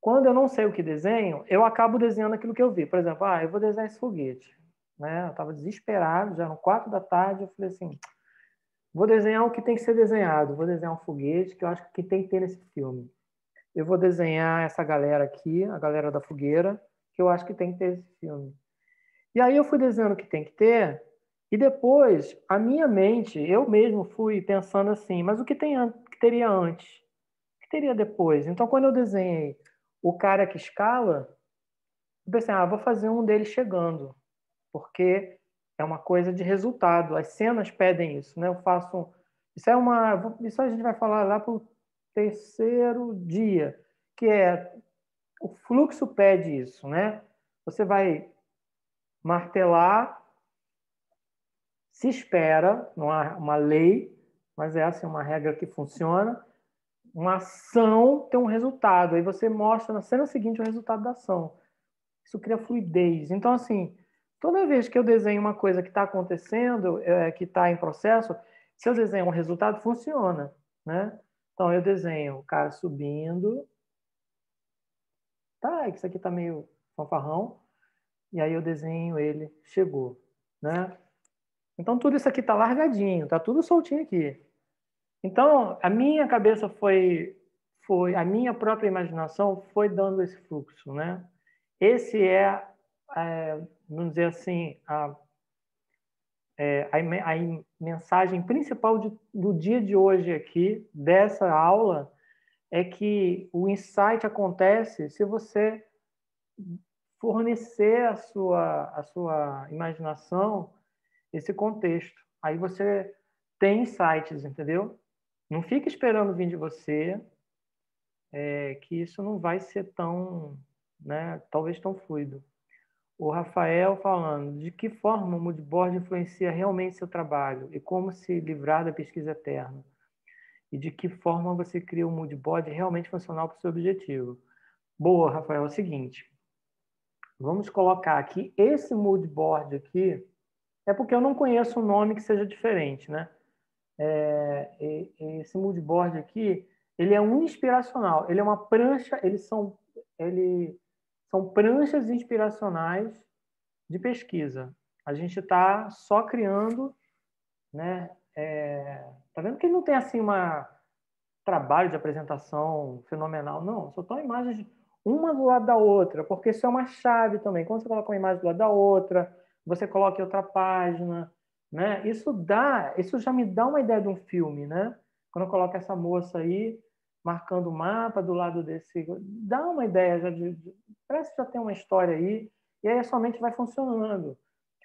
quando eu não sei o que desenho, eu acabo desenhando aquilo que eu vi. Por exemplo, eu vou desenhar esse foguete. Né? Eu estava desesperado, já eram 4 da tarde, eu falei assim, vou desenhar o que tem que ser desenhado, vou desenhar um foguete que eu acho que tem que ter nesse filme. Eu vou desenhar essa galera aqui, a galera da fogueira, que eu acho que tem que ter esse filme. E aí eu fui desenhando o que tem que ter, e depois, a minha mente, eu mesmo fui pensando assim, mas o que teria antes? O que teria depois? Então, quando eu desenhei o cara que escala, eu pensei, vou fazer um dele chegando, porque é uma coisa de resultado. As cenas pedem isso, né? Eu faço... Isso a gente vai falar lá para o terceiro dia, que é o fluxo pede isso, né? Você vai martelar, se espera, não há uma lei, mas é assim uma regra que funciona. Uma ação tem um resultado, aí você mostra na cena seguinte o resultado da ação. Isso cria fluidez. Então, assim, toda vez que eu desenho uma coisa que está acontecendo, que está em processo, se eu desenho um resultado, funciona, né? Então, eu desenho o cara subindo, isso aqui está meio fanfarrão, e aí eu desenho ele, chegou, né? Então, tudo isso aqui está largadinho, está tudo soltinho aqui. Então, a minha cabeça a minha própria imaginação foi dando esse fluxo, né? Esse vamos dizer assim, a mensagem principal do dia de hoje aqui, dessa aula, é que o insight acontece se você fornecer à sua imaginação esse contexto. Aí você tem insights, entendeu? Não fica esperando vir de você, que isso não vai ser tão, né, talvez tão fluido. O Rafael falando, de que forma o moodboard influencia realmente seu trabalho e como se livrar da pesquisa eterna? E de que forma você cria um moodboard realmente funcional para o seu objetivo? Boa, Rafael, é o seguinte, vamos colocar aqui, esse moodboard aqui, é porque eu não conheço um nome que seja diferente, né? Esse moodboard aqui, ele é um inspiracional, ele é uma prancha, são pranchas inspiracionais de pesquisa. A gente está só criando, né? Tá vendo que não tem assim trabalho de apresentação fenomenal, não. Só estão imagens uma do lado da outra, porque isso é uma chave também. Quando você coloca uma imagem do lado da outra, você coloca em outra página, né? Isso já me dá uma ideia de um filme, né? Quando eu coloco essa moça aí marcando o mapa do lado desse, dá uma ideia parece que já tem uma história aí, e aí a sua mente vai funcionando.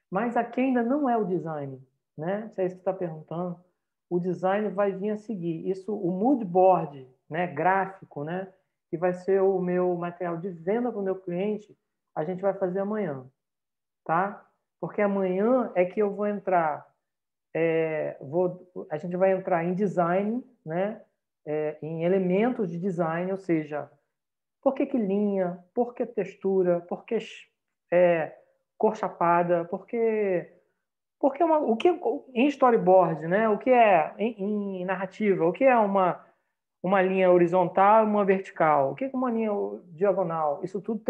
Mas aqui ainda não é o design, né? Se é isso que você está perguntando, o design vai vir a seguir. Isso, o mood board, né, gráfico, né, que vai ser o meu material de venda para o meu cliente, a gente vai fazer amanhã, tá? Porque amanhã é que eu vou entrar, a gente vai entrar em design, né, em elementos de design, ou seja, por que linha, por que textura, por que cor chapada, porque o que em storyboard, né? O que é em narrativa? O que é uma linha horizontal e uma vertical? O que é uma linha diagonal? Isso tudo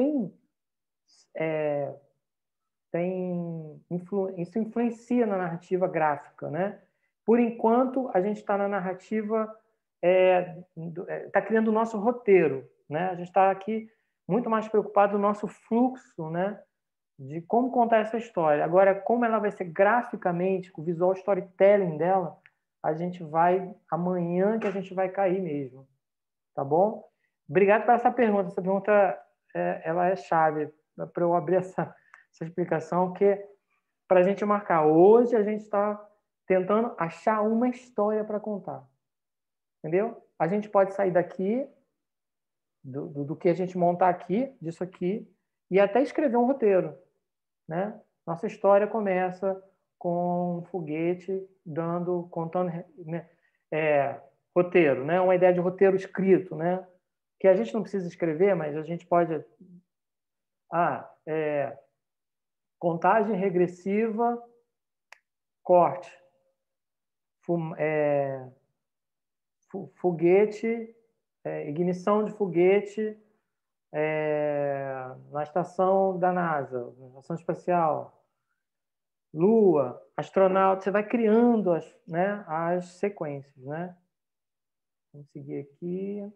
isso influencia na narrativa gráfica, né? Por enquanto, a gente está na narrativa está criando o nosso roteiro, né? A gente está aqui muito mais preocupado no nosso fluxo, né? De como contar essa história. Agora, como ela vai ser graficamente, com o visual storytelling dela, a gente vai, amanhã que a gente vai cair mesmo, tá bom? Obrigado por essa pergunta. Essa pergunta, ela é chave para eu abrir essa explicação, que para a gente marcar. Hoje a gente está tentando achar uma história para contar, entendeu? A gente pode sair daqui, do que a gente montar aqui, disso aqui, e até escrever um roteiro, né? Nossa história começa com um foguete contando, né, roteiro, né? Uma ideia de roteiro escrito, né? Que a gente não precisa escrever, mas a gente pode... contagem regressiva, corte, foguete, ignição de foguete na estação da NASA, na estação espacial, Lua, astronauta, você vai criando as sequências, né? Vamos seguir aqui.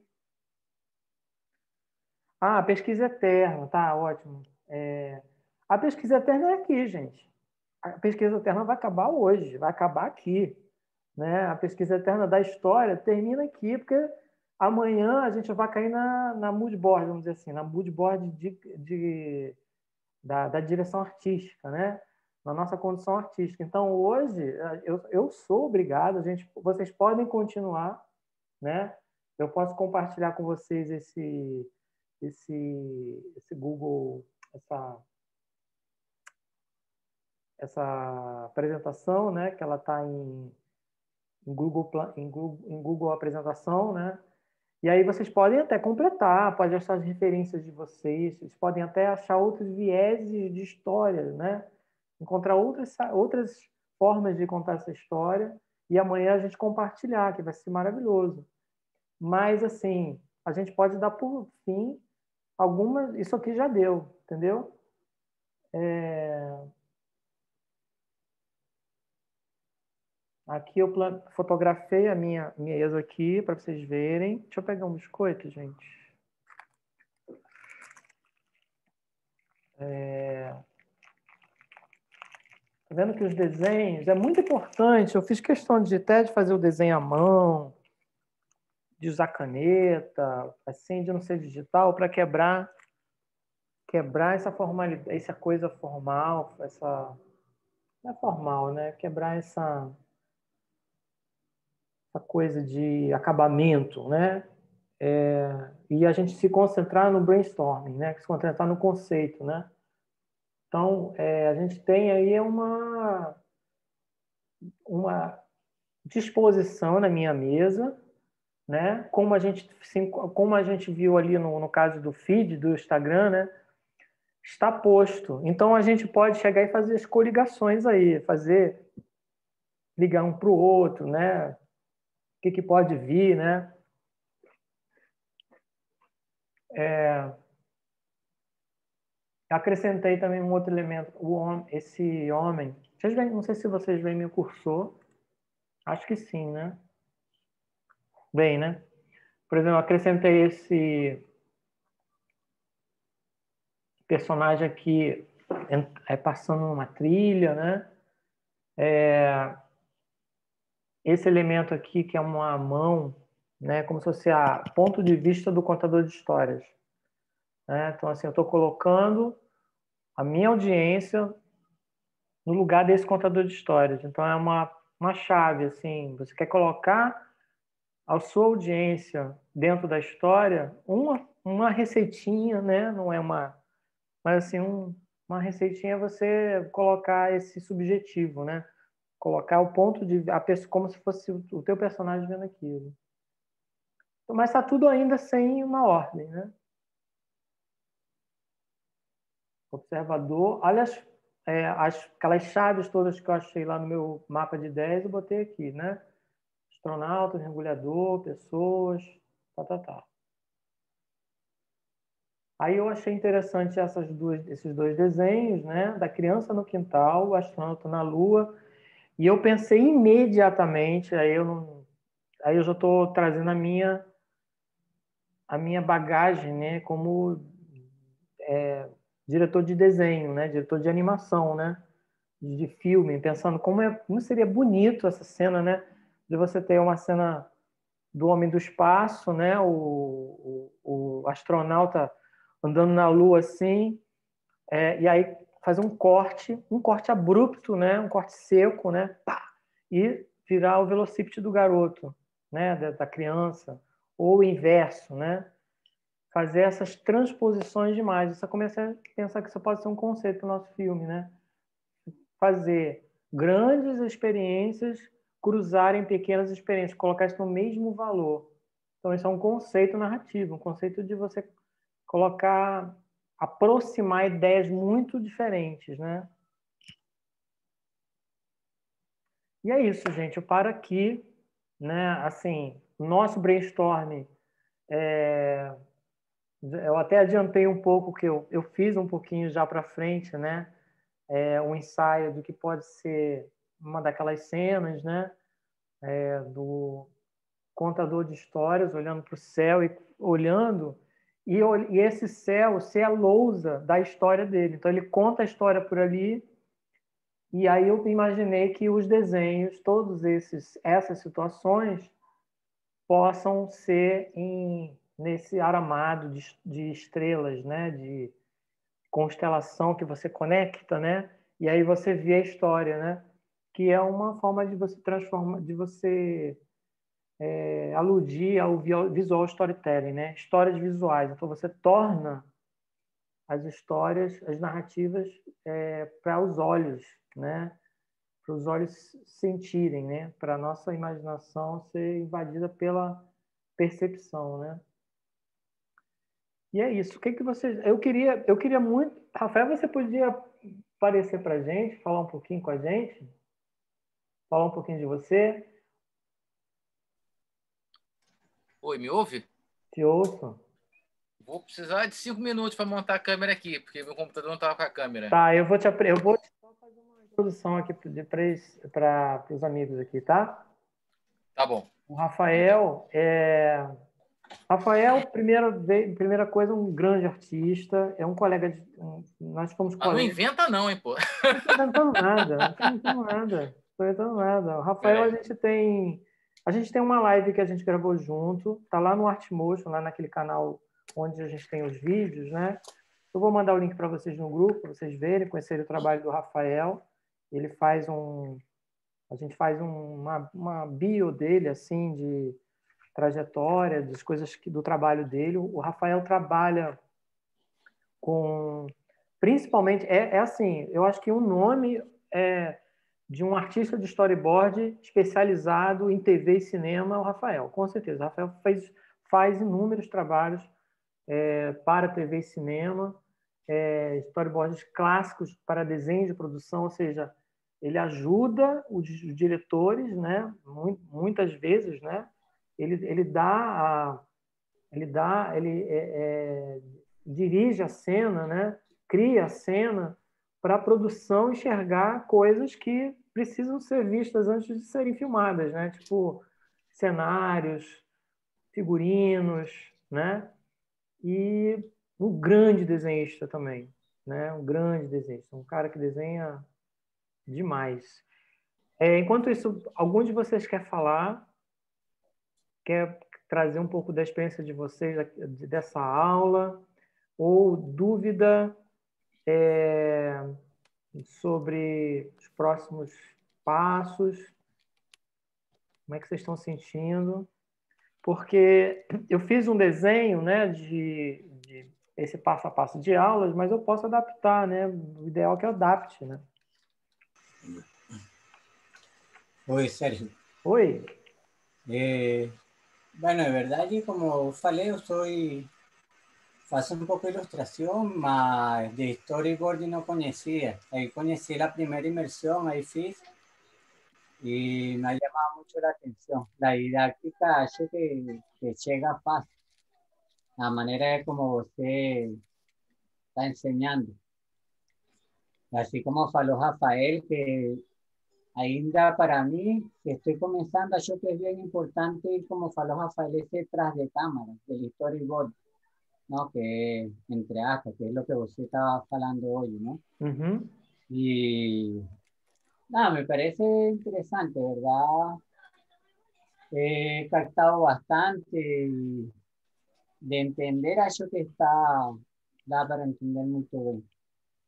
A pesquisa eterna, tá ótimo. A pesquisa eterna é aqui, gente. A pesquisa eterna vai acabar hoje, vai acabar aqui, né? A pesquisa eterna da história termina aqui, porque amanhã a gente vai cair na mood board, vamos dizer assim, na mood board da direção artística, né? Na nossa condição artística. Então, hoje, eu sou obrigado, vocês podem continuar, né? Eu posso compartilhar com vocês esse Google, essa apresentação, né? Que ela está em Google Apresentação, né? E aí vocês podem até completar, pode achar as referências de vocês podem até achar outros vieses de história, né? Encontrar outras formas de contar essa história e amanhã a gente compartilhar, que vai ser maravilhoso. Mas, assim, a gente pode dar por fim isso aqui já deu, entendeu? Aqui eu fotografei a minha mesa aqui para vocês verem. Deixa eu pegar um biscoito, gente. Tá vendo que os desenhos é muito importante. Eu fiz questão de fazer o desenho à mão, de usar caneta, assim, de não ser digital, para quebrar essa formalidade, essa coisa formal, não é formal, né? Quebrar essa coisa de acabamento, né? E a gente se concentrar no brainstorming, né? Se concentrar no conceito, né? Então, a gente tem aí uma disposição na minha mesa, né? Como a gente viu ali no caso do feed do Instagram, né? Está posto. Então, a gente pode chegar e fazer as coligações aí, ligar um para o outro, né? O que pode vir, né? Acrescentei também um outro elemento, esse homem. Não sei se vocês veem meu cursor. Acho que sim, né? Bem, né? Por exemplo, acrescentei esse personagem aqui passando uma trilha, né? Esse elemento aqui que é uma mão, né? Como se fosse a ponto de vista do contador de histórias, né? Então, assim, eu estou colocando a minha audiência no lugar desse contador de histórias. Então, é uma chave, assim. Você quer colocar a sua audiência dentro da história uma receitinha, né? Não é mas assim, uma receitinha é você colocar esse subjetivo, né? Colocar o ponto de a pessoa como se fosse o teu personagem vendo aquilo. Mas está tudo ainda sem uma ordem, né? Observador, olha aquelas chaves todas que eu achei lá no meu mapa de ideias, eu botei aqui, né? Astronauta, mergulhador, pessoas, tá. Aí eu achei interessante esses dois desenhos, né? Da criança no quintal, o astronauta na Lua. E eu pensei imediatamente, aí eu aí eu já estou trazendo a minha bagagem, né, como diretor de desenho, né, diretor de animação, né, de filme, pensando como seria bonito essa cena, né, de você ter uma cena do homem do espaço, né, o astronauta andando na Lua assim, e aí fazer um corte abrupto, né, um corte seco, né, pá, e virar o velocípede do garoto, né, da criança, ou o inverso, né, fazer essas transposições de imagens. Você começa a pensar que isso pode ser um conceito para o nosso filme, né? Fazer grandes experiências cruzarem pequenas experiências, colocar isso no mesmo valor. Então, isso é um conceito narrativo, um conceito de você colocar, aproximar ideias muito diferentes, né? E é isso, gente. Eu paro aqui, né? Assim, nosso brainstorm, eu até adiantei um pouco que eu fiz um pouquinho já para frente, né? Um ensaio do que pode ser uma daquelas cenas, né? Do contador de histórias olhando para o céu e olhando e esse céu ser a lousa da história dele. Então ele conta a história por ali e aí eu imaginei que os desenhos, todos essas situações possam ser nesse aramado de estrelas, né? De constelação que você conecta, né? E aí você vê a história, né? Que é uma forma de você transformar, de você aludir ao visual storytelling, né? Histórias visuais. Então você torna as histórias, as narrativas para os olhos, né? Para os olhos sentirem, né? Para a nossa imaginação ser invadida pela percepção, né? E é isso. O que você? Eu queria muito. Rafael, você podia aparecer para a gente, falar um pouquinho com a gente, falar um pouquinho de você. Oi, me ouve? Te ouço. Vou precisar de 5 minutos para montar a câmera aqui, porque meu computador não estava com a câmera. Tá, eu vou só fazer uma introdução aqui para os amigos aqui, tá? Tá bom. O Rafael Rafael, primeira coisa, um grande artista, é um colega nós fomos Mas não colegas. inventa não, hein, pô. Não estou inventando nada, não estou inventando nada, não estou inventando nada. O Pera Rafael, aí. a gente tem uma live que a gente gravou junto, tá lá no Artmotion, lá naquele canal onde a gente tem os vídeos, né? Eu vou mandar o link para vocês no grupo, para vocês verem, conhecerem o trabalho do Rafael. Ele faz a gente faz uma bio dele, assim, de trajetória, das coisas do trabalho dele. O Rafael trabalha com, principalmente, assim, eu acho que um nome de um artista de storyboard especializado em TV e cinema é o Rafael, com certeza. O Rafael faz inúmeros trabalhos para TV e cinema, storyboards clássicos para desenho de produção, ou seja, ele ajuda os diretores, né? Muitas vezes, né? Ele dá a, ele dirige a cena, né? Cria a cena para a produção enxergar coisas que precisam ser vistas antes de serem filmadas, né? Tipo cenários, figurinos, né? E um grande desenhista também, né? Um grande desenhista, um cara que desenha demais. Enquanto isso, algum de vocês quer falar? Quer trazer um pouco da experiência de vocês dessa aula? Ou dúvida sobre os próximos passos? Como é que vocês estão sentindo? Porque eu fiz um desenho, né, de esse passo a passo de aulas, mas eu posso adaptar, né? O ideal é que eu adapte, né? Oi, Sergio. Oi. Bueno, de verdad que como falei, eu faço un poco de ilustración, mas de storyboard no conocía. Ahí conocí la primera inmersión, ahí fiz, y me ha llamado mucho la atención. La didáctica hace que llega fácil, la manera de como usted está enseñando. Así como falou Rafael, que ainda para mí, que estoy comenzando, yo que es bien importante ir, como falou Rafael, ese tras de cámara, del storyboard, ¿no? Que entre actas, que es lo que usted estaba hablando hoy, ¿no? Uhum. Y nada, me parece interesante, ¿verdad? He captado bastante de entender a eso que está, dá para entender muito bem.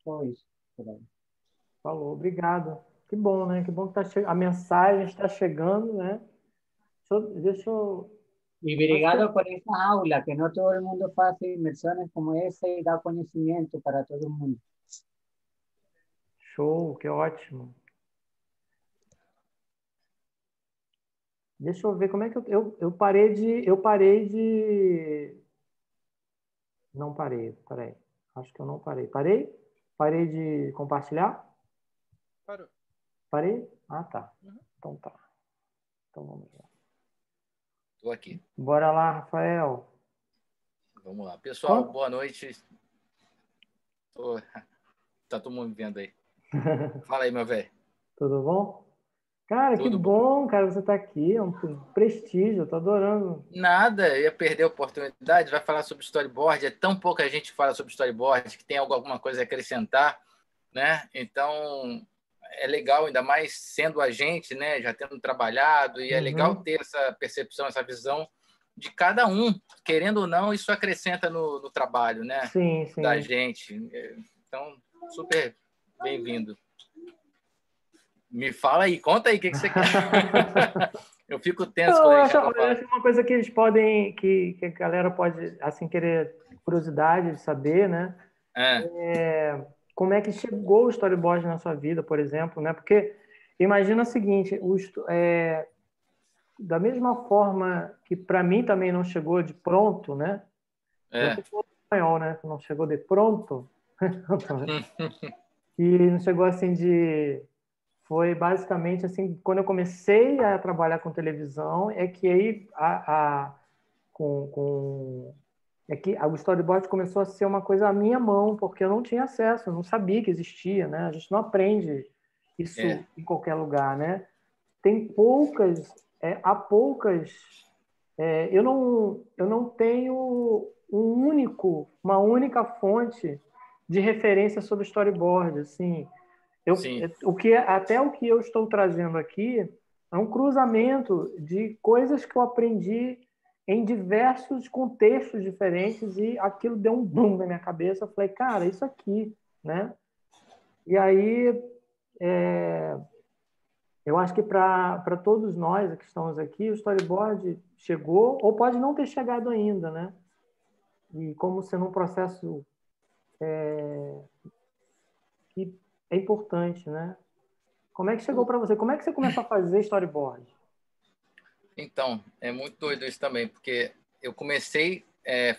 Só isso. Por aí. Falou, obrigado. Que bom, né? Que bom que a mensagem está chegando, né? Deixa eu... Y Acho que obrigado por esa aula, que no todo el mundo hace inmersiones como esa y da conocimiento para todo el mundo. show, que ótimo. Deixa eu ver como é que eu parei de. Não parei, peraí. Acho que eu não parei. Parei? Parei de compartilhar? Parou. Parei? Ah, tá. Então tá. Então vamos lá. Estou aqui. Bora lá, Rafael. Vamos lá. Pessoal, Quanto? boa noite. Tá todo mundo me vendo aí. Fala aí, meu velho. Tudo bom? Cara, que Tudo bom. bom, cara, você tá aqui. É um prestígio, eu tô adorando. Nada, ia perder a oportunidade. Vai falar sobre storyboard. É tão pouca gente que fala sobre storyboard que tem alguma coisa a acrescentar, né? Então, é legal, ainda mais sendo a gente, né? Já tendo trabalhado, e é legal Uhum. ter essa percepção, essa visão de cada um. Querendo ou não, isso acrescenta no trabalho, né? Sim, sim. Da gente. Então, super bem-vindo. Me fala aí, conta aí o que você quer. Eu fico tenso Não, quando eu a gente acho, já não eu fala. acho uma coisa que eles podem, que a galera pode, assim, querer curiosidade de saber, né? Como é que chegou o storyboard na sua vida, por exemplo, né? Porque imagina o seguinte, da mesma forma que para mim também não chegou de pronto, né? Eu sou espanhol, né? Não chegou de pronto. E não chegou assim de... Foi basicamente assim, quando eu comecei a trabalhar com televisão, é que aí é que o storyboard começou a ser uma coisa à minha mão, porque eu não tinha acesso, eu não sabia que existia, né? A gente não aprende isso em qualquer lugar, né? Tem poucas, há poucas. Eu não tenho uma única fonte de referência sobre storyboard, assim. Até o que eu estou trazendo aqui é um cruzamento de coisas que eu aprendi em diversos contextos diferentes e aquilo deu um boom na minha cabeça. Eu falei, cara, isso aqui, né? E aí, eu acho que para todos nós que estamos aqui, o storyboard chegou ou pode não ter chegado ainda, né? E como sendo um processo que é importante, né? Como é que chegou para você? Como é que você começou a fazer storyboard? Então, é muito doido isso também, porque eu comecei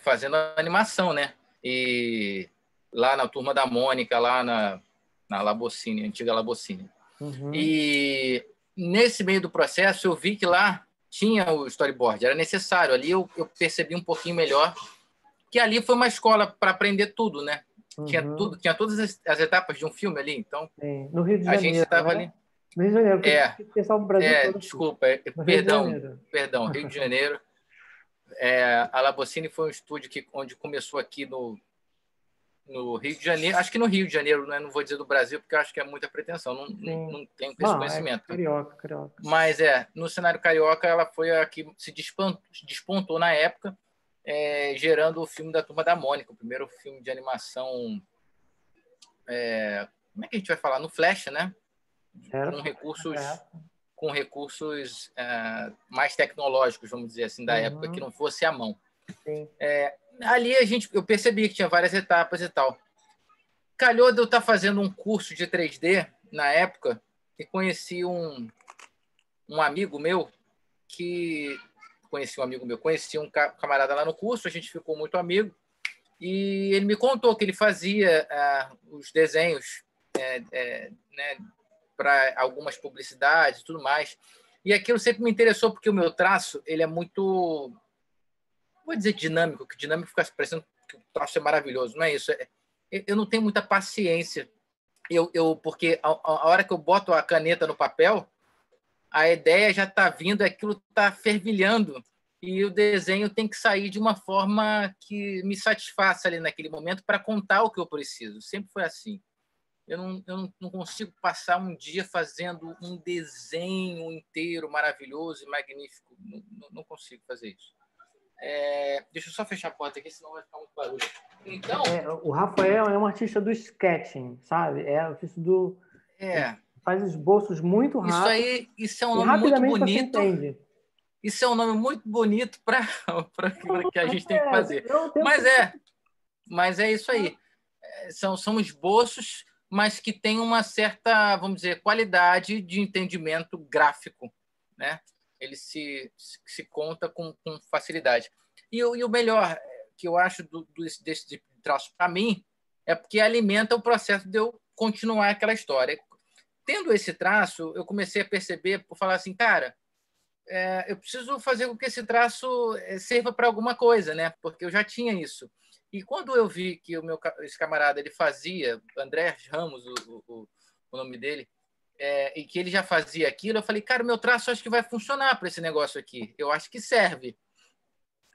fazendo animação, né? E lá na Turma da Mônica, lá na Labocine, antiga Labocine. Uhum. E nesse meio do processo, eu vi que lá tinha o storyboard, era necessário. Ali eu percebi um pouquinho melhor que ali foi uma escola para aprender tudo, né? Uhum. Tinha todas as etapas de um filme ali, então Sim. No Rio de a gente Janeiro, estava né? ali. No Rio de Janeiro, porque o pessoal do Brasil todo. Desculpa, No Rio de Janeiro. perdão, Rio de Janeiro. A Labocine foi um estúdio onde começou aqui no Rio de Janeiro. Acho que no Rio de Janeiro, né? Não vou dizer do Brasil, porque eu acho que é muita pretensão. Não tenho esse conhecimento. Carioca. Mas no cenário carioca, ela foi a que se despontou na época, gerando o filme da Turma da Mônica, o primeiro filme de animação. Como é que a gente vai falar? No Flash, né? Com recursos mais tecnológicos, vamos dizer assim, da época, que não fosse à mão. Sim. Ali eu percebi que tinha várias etapas e tal. Calhou de eu estar fazendo um curso de 3D na época e conheci um amigo meu conheci um camarada lá no curso, a gente ficou muito amigo e ele me contou que ele fazia os desenhos né, para algumas publicidades e tudo mais. E aquilo sempre me interessou porque o meu traço ele é muito, vou dizer dinâmico, que dinâmico fica parecendo que o traço é maravilhoso, não é isso? Eu não tenho muita paciência porque a hora que eu boto a caneta no papel, a ideia já está vindo, aquilo está fervilhando, e o desenho tem que sair de uma forma que me satisfaça ali naquele momento para contar o que eu preciso. Sempre foi assim. Eu não consigo passar um dia fazendo um desenho inteiro maravilhoso e magnífico. Não consigo fazer isso. Deixa eu só fechar a porta aqui, senão vai ficar muito barulho. Então, o Rafael é um artista do sketching, sabe? É um artista do... Faz esboços muito rápidos. Isso é um e nome muito rapidamente você bonito. entende. Isso é um nome muito bonito para que a gente tem que fazer. Mas é isso aí. São esboços, mas que têm uma certa, vamos dizer, qualidade de entendimento gráfico, né? Ele se conta com facilidade. E o melhor que eu acho desse tipo de traço para mim é porque alimenta o processo de eu continuar aquela história. Tendo esse traço, eu comecei a perceber, por falar assim, cara, eu preciso fazer com que esse traço sirva para alguma coisa, né? Porque eu já tinha isso. E quando eu vi que esse camarada ele fazia, André Ramos, o nome dele, e que ele já fazia aquilo, eu falei, cara, o meu traço acho que vai funcionar para esse negócio aqui. Eu acho que serve,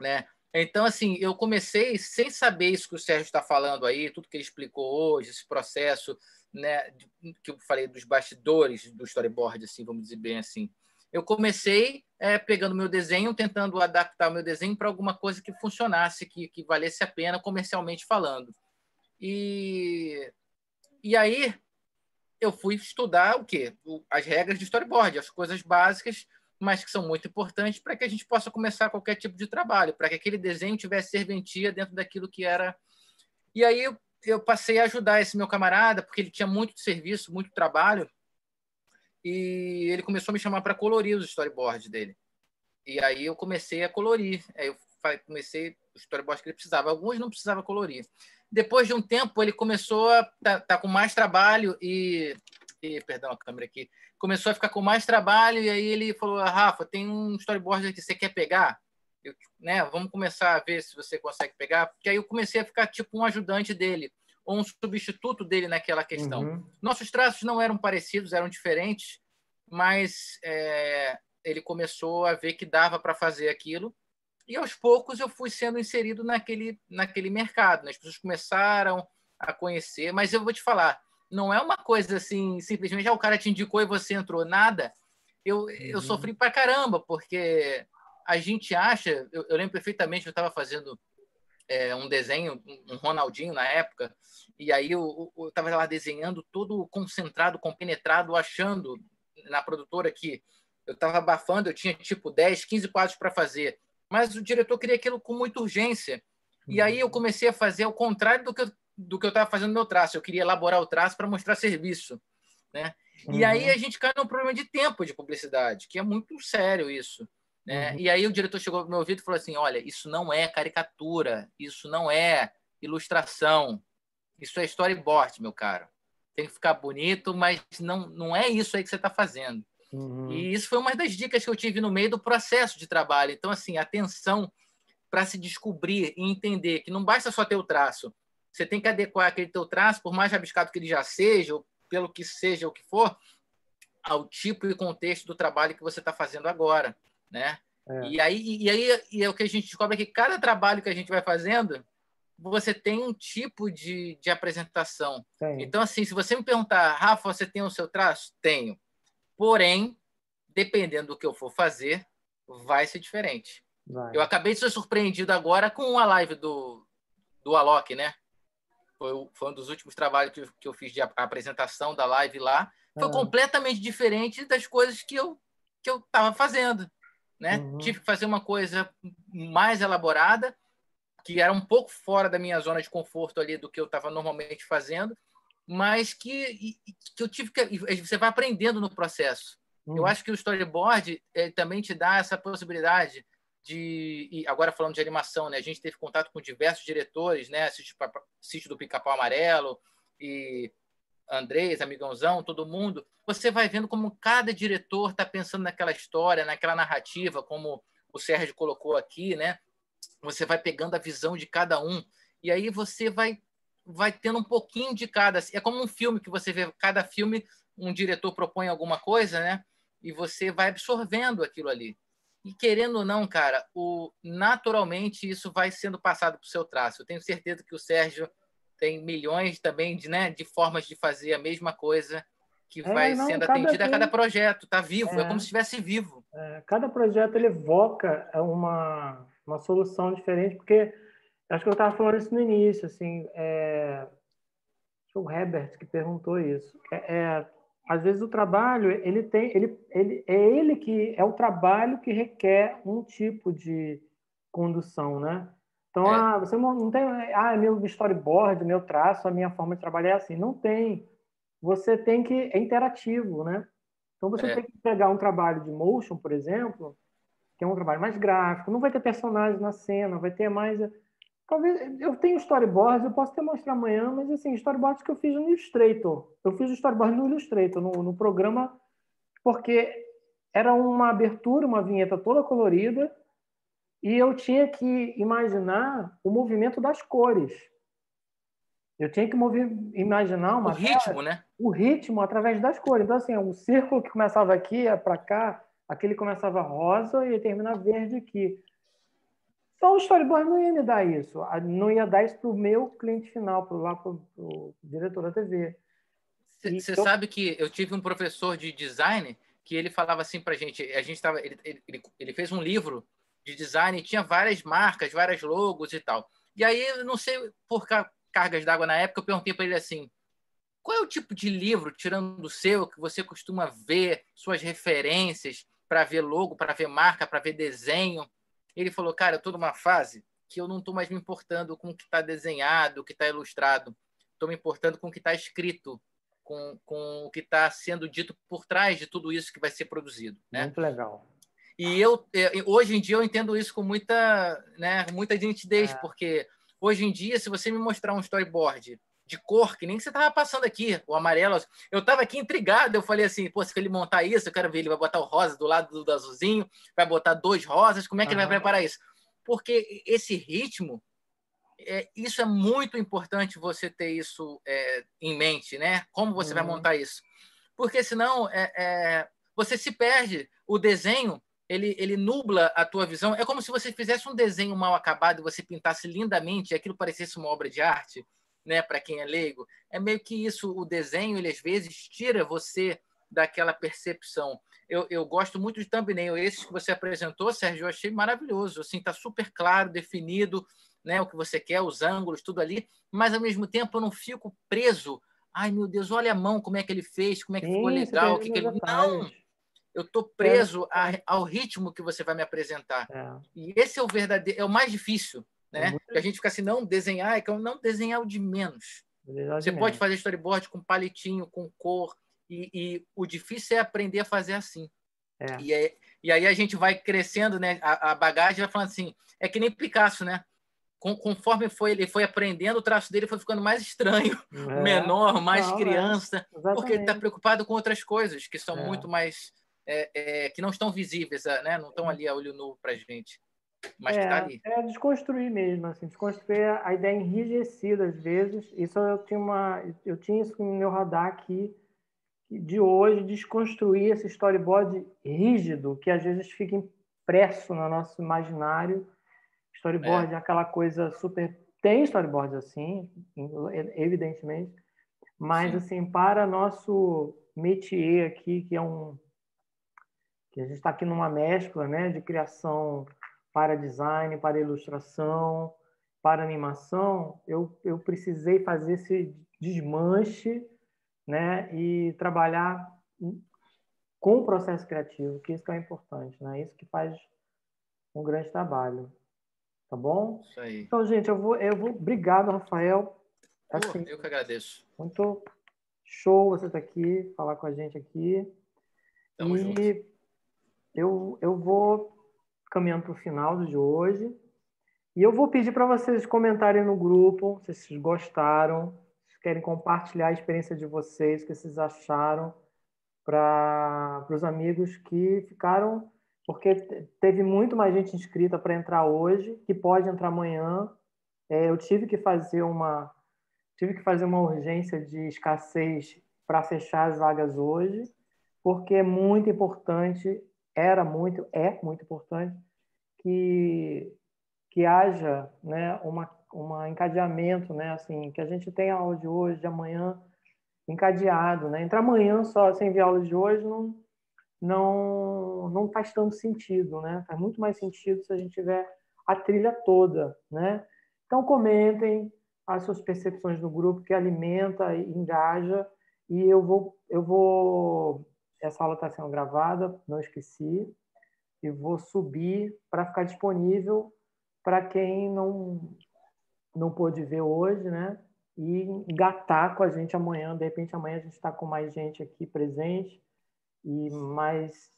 né? Então, assim, eu comecei sem saber isso que o Sérgio está falando aí, tudo que ele explicou hoje, esse processo, né, que eu falei dos bastidores do storyboard, assim, vamos dizer bem assim. Eu comecei pegando meu desenho, tentando adaptar o meu desenho para alguma coisa que funcionasse, que valesse a pena comercialmente falando. E aí eu fui estudar o quê? As regras de storyboard, as coisas básicas, mas que são muito importantes para que a gente possa começar qualquer tipo de trabalho, para que aquele desenho tivesse serventia dentro daquilo que era. E aí eu passei a ajudar esse meu camarada, porque ele tinha muito serviço, muito trabalho, e ele começou a me chamar para colorir os storyboards dele. E aí eu comecei a colorir. Aí eu comecei os storyboards que ele precisava. Alguns não precisava colorir. Depois de um tempo, ele começou a tá com mais trabalho perdão, a câmera aqui. Começou a ficar com mais trabalho e aí ele falou, Rafa, tem um storyboard aqui, você quer pegar? Né, vamos começar a ver se você consegue pegar. Porque aí eu comecei a ficar tipo um ajudante dele ou um substituto dele naquela questão. Uhum. Nossos traços não eram parecidos, eram diferentes, mas ele começou a ver que dava para fazer aquilo. E aos poucos eu fui sendo inserido naquele mercado, né? As pessoas começaram a conhecer, mas eu vou te falar, não é uma coisa assim, simplesmente o cara te indicou e você entrou, nada. Eu sofri pra caramba, porque a gente acha, eu lembro perfeitamente, eu estava fazendo um desenho, um Ronaldinho na época, e aí eu estava lá desenhando todo concentrado, compenetrado, achando na produtora que eu estava abafando, eu tinha tipo 10, 15 quadros para fazer, mas o diretor queria aquilo com muita urgência. E aí eu comecei a fazer o contrário do que eu estava fazendo no meu traço. Eu queria elaborar o traço para mostrar serviço, né? E aí a gente cai num problema de tempo de publicidade, que é muito sério isso, né? E aí o diretor chegou no meu ouvido e falou assim, olha, isso não é caricatura, isso não é ilustração, isso é storyboard, meu caro. Tem que ficar bonito, mas não é isso aí que você está fazendo. E isso foi uma das dicas que eu tive no meio do processo de trabalho. Então, assim, atenção para se descobrir e entender que não basta só ter o traço. Você tem que adequar aquele teu traço, por mais rabiscado que ele já seja, ou pelo que seja o que for, ao tipo e contexto do trabalho que você está fazendo agora, né? E aí é o que a gente descobre é que cada trabalho que a gente vai fazendo, você tem um tipo de apresentação. Então, assim, se você me perguntar, Rafa, você tem o seu traço? Tenho. Porém, dependendo do que eu for fazer, vai ser diferente. Eu acabei de ser surpreendido agora com a live do Alok, né? Foi um dos últimos trabalhos que eu fiz de apresentação da live lá. Foi completamente diferente das coisas que eu estava fazendo, né? Tive que fazer uma coisa mais elaborada, que era um pouco fora da minha zona de conforto ali do que eu estava normalmente fazendo, mas que eu tive que... Você vai aprendendo no processo. Eu acho que o storyboard também te dá essa possibilidade e agora falando de animação, né? A gente teve contato com diversos diretores, né? Sítio do Pica-Pau Amarelo e Andrés, Amigãozão, todo mundo. Você vai vendo como cada diretor está pensando naquela história, naquela narrativa, como o Sérgio colocou aqui, né? Você vai pegando a visão de cada um e aí você vai vai tendo um pouquinho de cada. É como um filme que você vê, cada filme um diretor propõe alguma coisa, né? E você vai absorvendo aquilo ali. E querendo ou não, cara, naturalmente isso vai sendo passado para o seu traço. Eu tenho certeza que o Sérgio tem milhões também de formas de fazer a mesma coisa que vai Não, sendo cada atendida a cada vez, projeto. Tá vivo, é como se estivesse vivo. cada projeto ele evoca uma solução diferente, porque acho que eu estava falando isso no início, assim, foi o Herbert que perguntou isso. Às vezes o trabalho é ele que é o trabalho que requer um tipo de condução, né? Então, você não tem, meu storyboard, meu traço, a minha forma de trabalhar é assim. Não tem. Você tem que é interativo, né? Então você tem que pegar um trabalho de motion, por exemplo, que é um trabalho mais gráfico, não vai ter personagens na cena, vai ter mais. Talvez eu tenho storyboards, eu posso até mostrar amanhã, mas assim, storyboards que eu fiz no Illustrator. Eu fiz o storyboard no Illustrator, no programa, porque era uma abertura, uma vinheta toda colorida, e eu tinha que imaginar o movimento das cores. Eu tinha que imaginar O ritmo, né? o ritmo através das cores. Então, assim, o círculo que começava aqui, ia para cá, aquele começava rosa e ia terminar verde aqui. Só o storyboard não ia me dar isso. Não ia dar isso para o meu cliente final, para o diretor da TV. Você sabe que eu tive um professor de design que ele falava assim para a gente tava, ele fez um livro de design, tinha várias marcas, várias logos e tal. E aí, não sei por cargas d'água na época, eu perguntei para ele assim, qual é o tipo de livro, tirando do seu, que você costuma ver, suas referências, para ver logo, para ver marca, para ver desenho? Ele falou, cara, eu estou numa fase que eu não estou mais me importando com o que está desenhado, o que está ilustrado. Estou me importando com o que está escrito, com o que está sendo dito por trás de tudo isso que vai ser produzido. Né? Muito legal. E hoje em dia eu entendo isso com muita nitidez, porque hoje em dia, se você me mostrar um storyboard de cor, que nem que você estava passando aqui, o amarelo, eu estava aqui intrigado, eu falei assim, pô, se ele montar isso, eu quero ver, ele vai botar o rosa do lado do azulzinho, vai botar 2 rosas, como é que ele vai preparar isso? Porque esse ritmo, isso é muito importante você ter isso em mente, né? Como você vai montar isso? Porque senão você se perde. O desenho ele nubla a tua visão. É como se você fizesse um desenho mal acabado e você pintasse lindamente e aquilo parecesse uma obra de arte, né? Para quem é leigo, é meio que isso. O desenho ele às vezes tira você daquela percepção. Eu gosto muito de thumbnail. Esses que você apresentou, Sérgio, eu achei maravilhoso. Assim, tá super claro, definido, né? O que você quer, os ângulos, tudo ali. Mas ao mesmo tempo eu não fico preso. Ai, meu Deus, olha a mão, como é que ele fez, como é que ficou Você legal, o que perdeu que nos ele. detalhes. Não! Eu estou preso ao ritmo que você vai me apresentar. E esse é o verdadeiro, é o mais difícil, né? Que a gente fica assim, não, desenhar, não desenhar o de menos. Você pode fazer storyboard com palitinho, com cor, e o difícil é aprender a fazer assim. E aí a gente vai crescendo, né? A bagagem vai falando assim, é que nem Picasso, né? Conforme ele foi aprendendo, o traço dele foi ficando mais estranho, menor, mais criança, porque ele está preocupado com outras coisas que são muito mais que não estão visíveis, né? Não estão ali a olho nu para a gente, mas que está ali. É desconstruir mesmo, assim, desconstruir a ideia enrijecida às vezes. Isso eu tinha isso no meu radar aqui de hoje, desconstruir esse storyboard rígido que às vezes fica impresso no nosso imaginário. Storyboard é aquela coisa super. Tem storyboards assim, evidentemente, mas Sim. assim, para nosso métier aqui, que a gente está aqui numa mescla, né, de criação para design, para ilustração, para animação, eu precisei fazer esse desmanche, né, e trabalhar com o processo criativo, que isso que é importante, né? Isso que faz um grande trabalho, tá bom? Isso aí. Então, gente, eu vou. Obrigado, Rafael. Assim, eu que agradeço. Muito show você estar aqui, falar com a gente aqui. Tamo junto. Eu vou caminhando para o final de hoje. E eu vou pedir para vocês comentarem no grupo se vocês gostaram, se querem compartilhar a experiência de vocês, o que vocês acharam, para os amigos que ficaram, porque teve muito mais gente inscrita para entrar hoje, que pode entrar amanhã. Eu tive que fazer tive que fazer uma urgência de escassez para fechar as vagas hoje, porque é muito importante, é muito importante que haja, né, uma encadeamento, né, assim, que a gente tenha aula de hoje, de amanhã, encadeado, né? Entrar amanhã só sem ver aula de hoje não faz tanto sentido, né? Faz muito mais sentido se a gente tiver a trilha toda, né? Então comentem as suas percepções no grupo, que alimenta e engaja, e essa aula está sendo gravada, não esqueci, e vou subir para ficar disponível para quem não pôde ver hoje, né? E engatar com a gente amanhã. De repente, amanhã a gente está com mais gente aqui presente e mais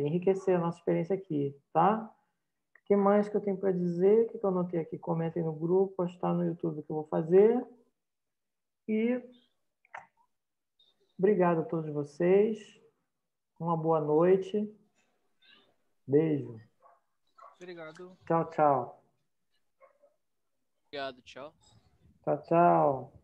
enriquecer a nossa experiência aqui, tá? O que mais que eu tenho para dizer? O que eu anotei aqui? Comentem no grupo, postar no YouTube o que eu vou fazer. E obrigado a todos vocês. Uma boa noite. Beijo. Obrigado. Tchau, tchau. Obrigado, tchau. Tchau, tchau.